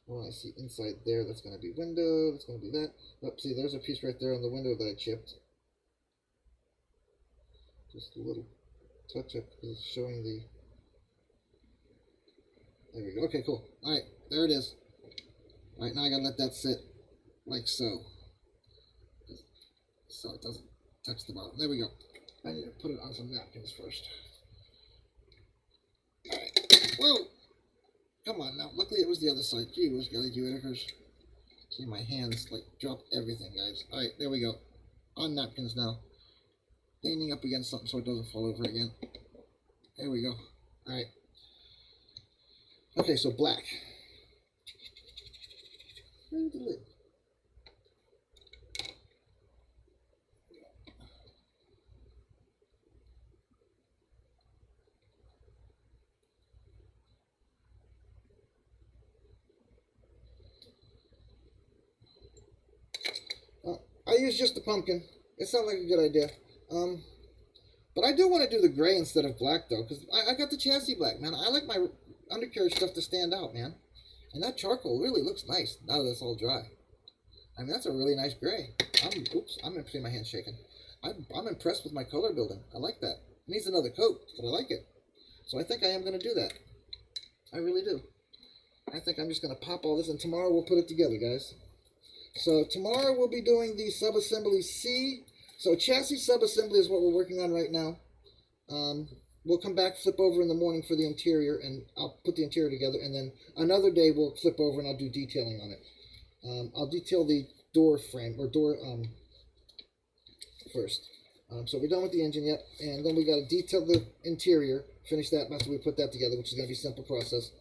Well, I see inside there, that's going to be window, that's going to be that. Oh, see, there's a piece right there on the window that I chipped. Just a little touch-up because it's showing the... There we go. Okay, cool. Alright, there it is. Alright, now I got to let that sit like so. So it doesn't touch the bottom. There we go. I need to put it on some napkins first. Alright. Whoa! Come on now. Luckily it was the other side. Gee whiz, golly gee whittakers. See, my hands like dropped everything, guys. Alright, there we go. On napkins now. Leaning up against something so it doesn't fall over again. There we go. Alright. Okay, so black. Where's the lid? I use just the pumpkin. It sounds like a good idea. But I do want to do the gray instead of black, though, because I got the chassis black, man. I like my undercarriage stuff to stand out, man. And that charcoal really looks nice now that it's all dry. I mean, that's a really nice gray. I'm seeing my hands shaking. I'm impressed with my color building. I like that. It needs another coat, but I like it. So I think I am going to do that. I really do. I think I'm just going to pop all this, and tomorrow we'll put it together, guys. So tomorrow we'll be doing the subassembly C. So chassis subassembly is what we're working on right now. We'll come back, flip over in the morning for the interior, and I'll put the interior together, and then another day we'll flip over and I'll do detailing on it. I'll detail the door frame or door first. So we're done with the engine yet, and then we got to detail the interior, finish that after we put that together, which is going to be a simple process.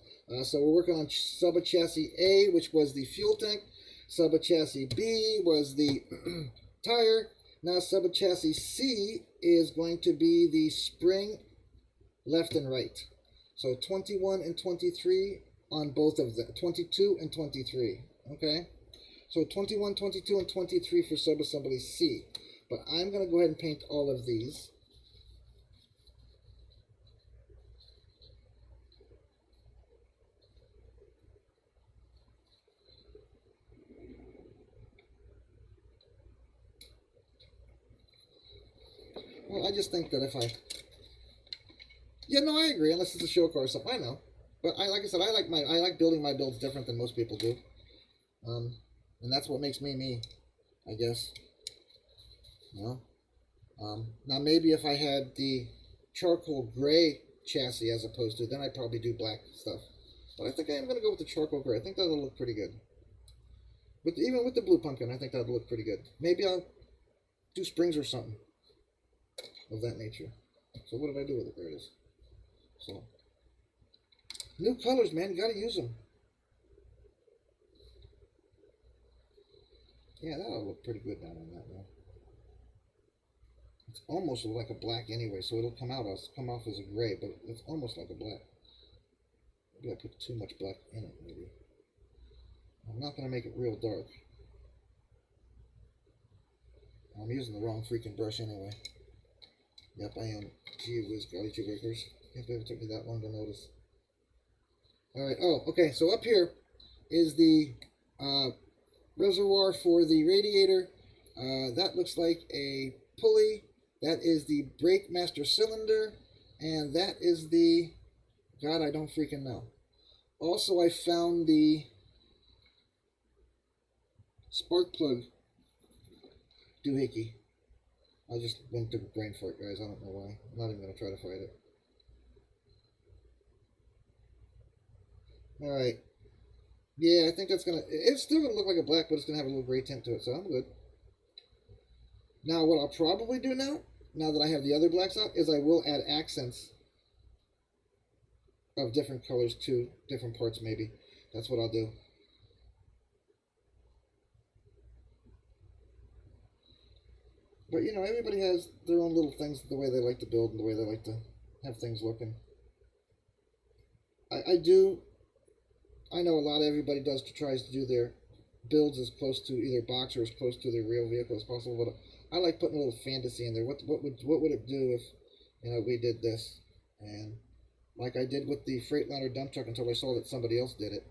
So we're working on sub-chassis A, which was the fuel tank. Sub-chassis B was the tire. Now sub-chassis C is going to be the spring left and right. So 21 and 23 on both of them, 22 and 23, okay? So 21, 22, and 23 for sub-assembly C. But I'm going to go ahead and paint all of these. Well, I just think that if I... Yeah, no, I agree, unless it's a show car or something. I know. But like I said, I like building my builds different than most people do. And that's what makes me me, I guess. You know? Now maybe if I had the charcoal gray chassis as opposed to, then I'd probably do black stuff. But I think I am going to go with the charcoal gray. I think that'll look pretty good. But even with the blue pumpkin, I think that'll look pretty good. Maybe I'll do springs or something of that nature. So what did I do with it? There it is. So new colors, man, you got to use them. Yeah, that'll look pretty good down on that one. It's almost like a black anyway, so it'll come off as a gray, but it's almost like a black. Maybe I put too much black in it, maybe. I'm not going to make it real dark. I'm using the wrong freaking brush anyway. Yep, I am. Gee whiz, golly gee breakers. Can't believe it took me that long to notice. Alright, oh, okay, so up here is the reservoir for the radiator. That looks like a pulley. That is the brake master cylinder, and that is the, God, I don't freaking know. Also, I found the spark plug doohickey. I just went to brain fart, guys. I don't know why. I'm not even going to try to fight it. Alright. Yeah, I think that's going to, it's still going to look like a black, but it's going to have a little gray tint to it, so I'm good. Now, what I'll probably do now that I have the other blacks out, is I will add accents of different colors to different parts, maybe. That's what I'll do. But, you know, everybody has their own little things, the way they like to build and the way they like to have things looking. I know a lot of everybody tries to do their builds as close to either box or as close to their real vehicle as possible, but I like putting a little fantasy in there. What would it do if, you know, we did this? And like I did with the Freightliner dump truck until I saw that somebody else did it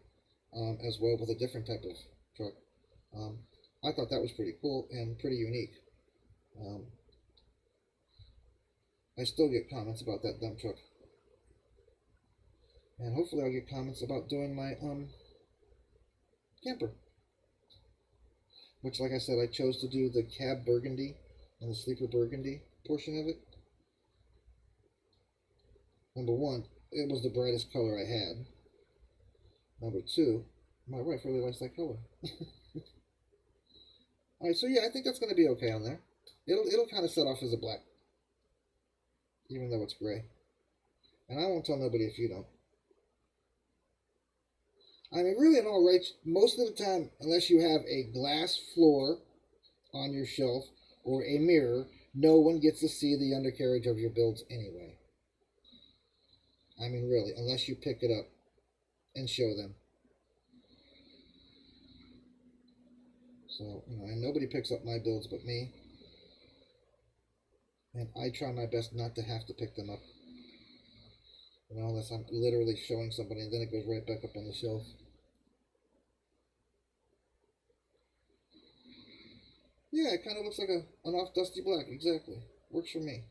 as well with a different type of truck. I thought that was pretty cool and pretty unique. I still get comments about that dump truck. And hopefully I'll get comments about doing my camper. Which, like I said, I chose to do the cab burgundy and the sleeper burgundy portion of it. Number one, it was the brightest color I had. Number two, my wife really likes that color. Alright, so yeah, I think that's going to be okay on there. It'll kind of set off as a black. Even though it's gray. And I won't tell nobody if you don't. I mean, really, in all right, most of the time, unless you have a glass floor on your shelf or a mirror, no one gets to see the undercarriage of your builds anyway. I mean, really, unless you pick it up and show them. So, you know, and nobody picks up my builds but me. And I try my best not to have to pick them up. You know, unless I'm literally showing somebody, and then it goes right back up on the shelf. Yeah, it kind of looks like an off dusty black. Exactly. Works for me.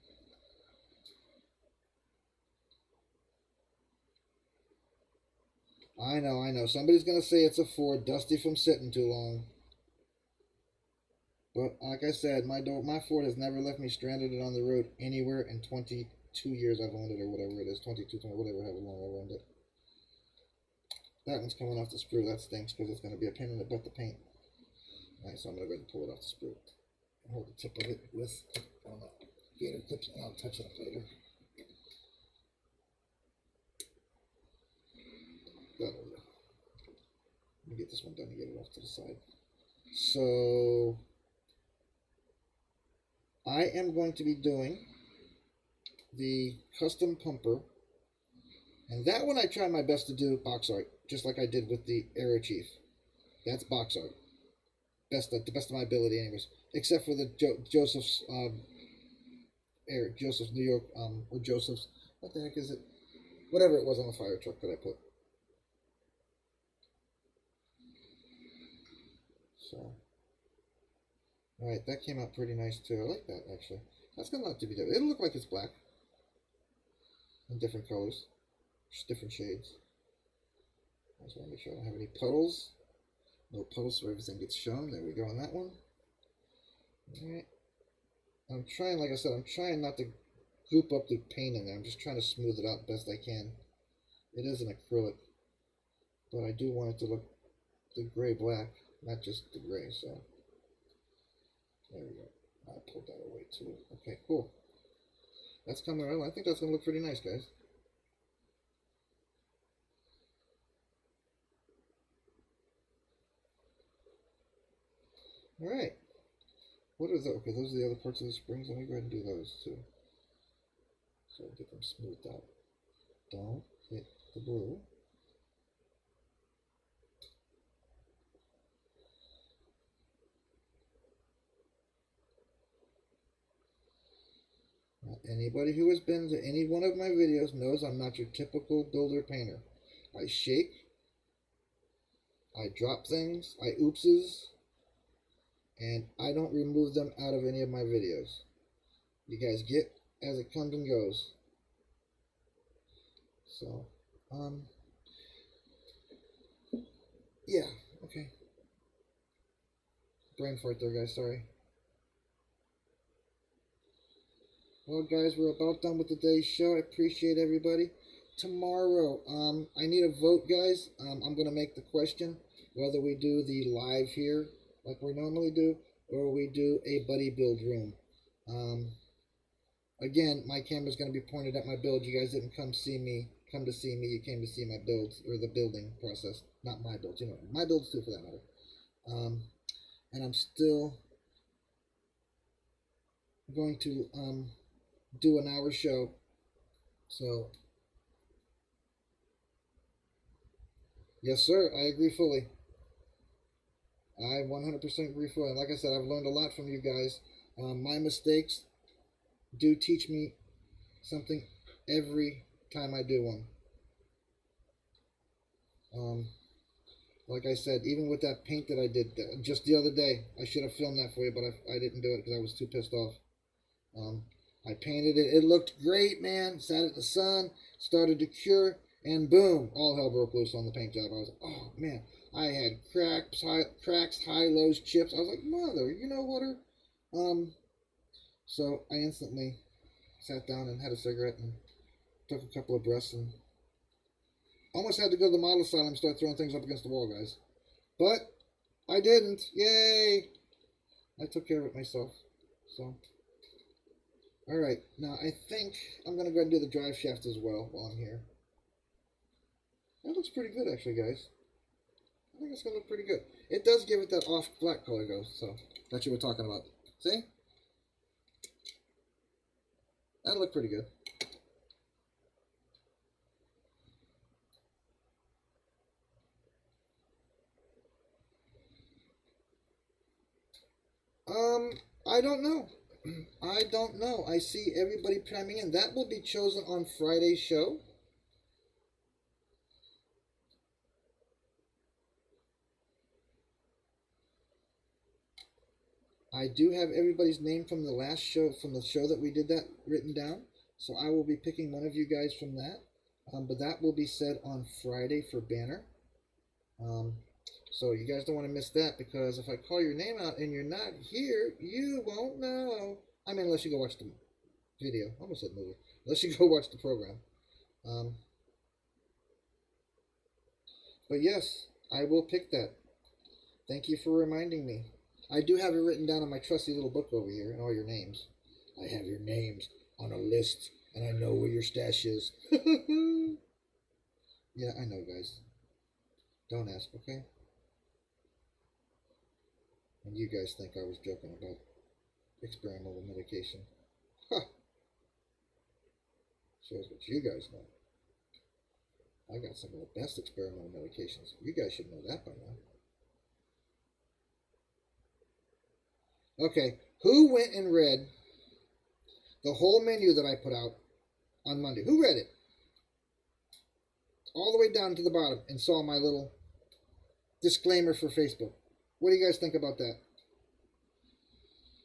I know. Somebody's going to say it's a Ford, dusty from sitting too long. But like I said, my Ford has never left me stranded on the road anywhere in 22 years I've owned it, or whatever it is, 22, whatever, however long I've owned it. that one's coming off the sprue. That stinks because it's going to be a pain in the butt to paint. Alright, so I'm going to go ahead and pull it off the sprue. Hold the tip of it with gator clips, and I'll touch it up later. There we go. Let me get this one done and get it off to the side. So I am going to be doing the custom pumper, and that one I try my best to do box art, just like I did with the Aero Chief. That's box art, the best of my ability, anyways. Except for the Joseph's Joseph's New York or Joseph's, what the heck is it? Whatever it was on the fire truck that I put. So, alright, that came out pretty nice too. I like that actually. That's gonna have to be different. It'll look like it's black in different colors, just different shades. I just want to make sure I don't have any puddles. No puddles, so everything gets shown. There we go on that one. Alright. I'm trying, like I said, I'm trying not to goop up the paint in there. I'm just trying to smooth it out best I can. It is an acrylic, but I do want it to look the gray-black, not just the gray, so there we go. I pulled that away too. Okay, cool. That's coming around. I think that's going to look pretty nice, guys. Alright. What is that? Okay, those are the other parts of the springs. Let me go ahead and do those too. So I'll get them smoothed out. Don't hit the blue. Now, anybody who has been to any one of my videos knows I'm not your typical builder painter. I shake. I drop things. I oopses. And I don't remove them out of any of my videos. You guys get as it comes and goes. So, yeah, okay. Brain fart there, guys, sorry. Well, guys, we're about done with today's show. I appreciate everybody. Tomorrow, I need a vote, guys. I'm going to make the question whether we do the live here like we normally do, or we do a buddy build room. Again, my camera's going to be pointed at my build. You guys didn't come to see me. You came to see my builds, or the building process. Not my builds, you know, my builds too, for that matter. And I'm still going to do an hour show. So, yes, sir, I agree fully. I 100% agree fully. And like I said, I've learned a lot from you guys. My mistakes do teach me something every time I do one. Like I said, even with that paint that I did just the other day, I should have filmed that for you, but I didn't do it because I was too pissed off. I painted it. It looked great, man. Sat in the sun, started to cure, and boom, all hell broke loose on the paint job. I was like, oh, man. I had cracks, high lows, chips. I was like, mother, you know what? So I instantly sat down and had a cigarette and took a couple of breaths and almost had to go to the Model Asylum and start throwing things up against the wall, guys. But I didn't. Yay! I took care of it myself. So, alright. Now, I think I'm going to go ahead and do the drive shaft as well while I'm here. That looks pretty good, actually, guys. I think it's going to look pretty good. It does give it that off black color, though, so that's what you were talking about. See? That'll look pretty good. I don't know. I don't know. I see everybody chiming in. That will be chosen on Friday's show. I do have everybody's name from the last show, from the show that we did that, written down. So I will be picking one of you guys from that. But that will be said on Friday for banner. So you guys don't want to miss that, because if I call your name out and you're not here, you won't know. I mean, unless you go watch the video. I almost said movie. Unless you go watch the program. But yes, I will pick that. Thank you for reminding me. I do have it written down in my trusty little book over here, and all your names. I have your names on a list, and I know where your stash is. Yeah, I know, guys. Don't ask, okay? And you guys think I was joking about experimental medication. Ha! Shows what you guys know. I got some of the best experimental medications. You guys should know that by now. Okay, who went and read the whole menu that I put out on Monday? Who read it? All the way down to the bottom and saw my little disclaimer for Facebook. What do you guys think about that?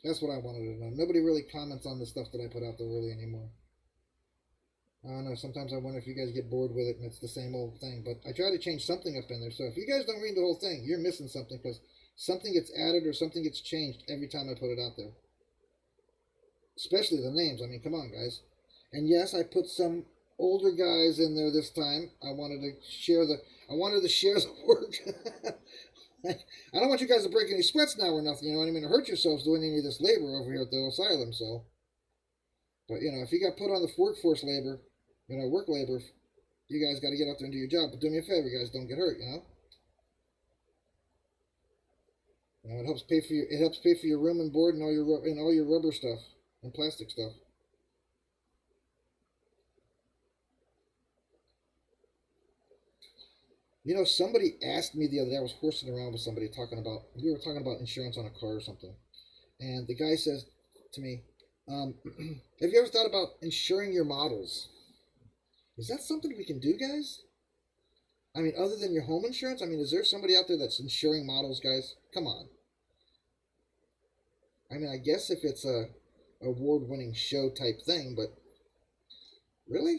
That's what I wanted to know. Nobody really comments on the stuff that I put out there really anymore. I don't know. Sometimes I wonder if you guys get bored with it and it's the same old thing. But I try to change something up in there. So if you guys don't read the whole thing, you're missing something because something gets added or something gets changed every time I put it out there. Especially the names. I mean, come on, guys. And yes, I put some older guys in there this time. I wanted to share the work. I don't want you guys to break any sweats now or nothing, you know what I mean, or hurt yourselves doing any of this labor over here at the asylum, so. But, you know, if you got put on the workforce labor, you know, work labor, you guys got to get out there and do your job. But do me a favor, guys, don't get hurt, you know. You know, it helps pay for your room and board and all your rubber stuff and plastic stuff. You know, somebody asked me the other day, I was horsing around with somebody we were talking about insurance on a car or something. And the guy says to me, have you ever thought about insuring your models? Is that something we can do, guys? I mean, other than your home insurance? I mean, is there somebody out there that's insuring models, guys? Come on. I mean, I guess if it's a award-winning show type thing, but really?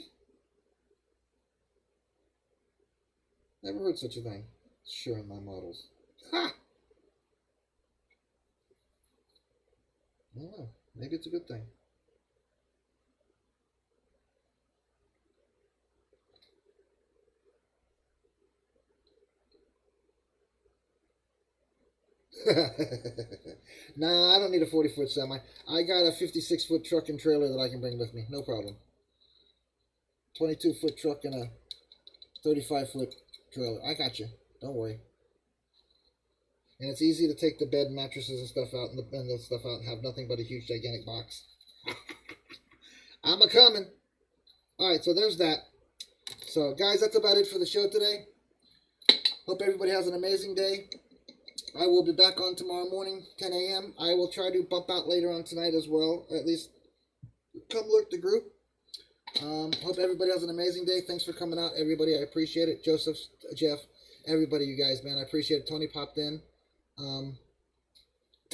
Never heard such a thing. Insuring my models. Ha! I don't know. Maybe it's a good thing. Nah, I don't need a 40-foot semi. I got a 56-foot truck and trailer that I can bring with me. No problem. 22-foot truck and a 35-foot trailer. I got you. Don't worry. And it's easy to take the bed, mattresses, and stuff out, and the stuff out, and have nothing but a huge, gigantic box. I'm a coming. All right, so there's that. So, guys, that's about it for the show today. Hope everybody has an amazing day. I will be back on tomorrow morning, 10 a.m. I will try to bump out later on tonight as well. At least come lurk the group. Hope everybody has an amazing day. Thanks for coming out, everybody. I appreciate it. Joseph, Jeff, everybody, you guys, man. I appreciate it. Tony popped in.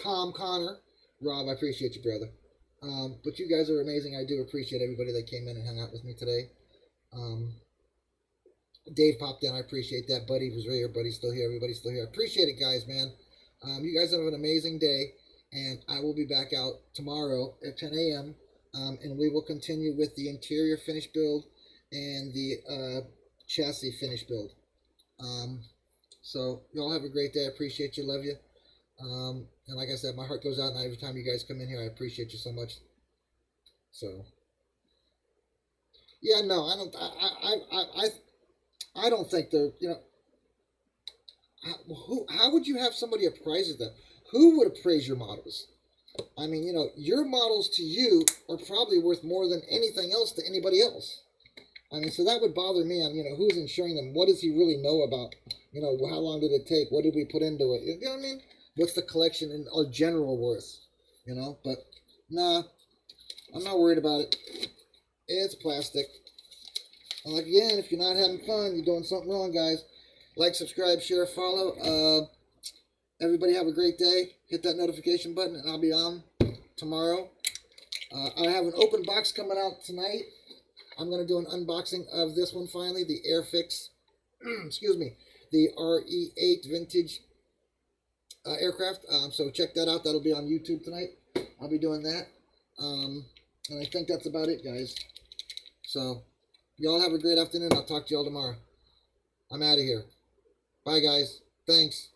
Tom, Connor, Rob, I appreciate you, brother. But you guys are amazing. I do appreciate everybody that came in and hung out with me today. Dave popped in. I appreciate that. Buddy was here. Buddy's still here. Everybody's still here. I appreciate it, guys, man. You guys have an amazing day, and I will be back out tomorrow at 10 a.m., and we will continue with the interior finish build and the chassis finish build. So y'all have a great day. I appreciate you. Love you. And like I said, my heart goes out every time you guys come in here. I appreciate you so much. So yeah, no, I don't think they're, you know, how would you have somebody appraise them? Who would appraise your models? I mean, you know, your models to you are probably worth more than anything else to anybody else. I mean, so that would bother me on, you know, who's insuring them? What does he really know about, you know, how long did it take? What did we put into it? You know what I mean? What's the collection and or general worth, you know? But, nah, I'm not worried about it. It's plastic. And like, again, if you're not having fun, you're doing something wrong, guys. Like, subscribe, share, follow. Everybody have a great day. Hit that notification button, and I'll be on tomorrow. I have an open box coming out tonight. I'm going to do an unboxing of this one finally, the Airfix, excuse me, the RE8 vintage aircraft. So check that out. That'll be on YouTube tonight. I'll be doing that. And I think that's about it, guys. So y'all have a great afternoon. I'll talk to y'all tomorrow. I'm out of here. Bye, guys. Thanks.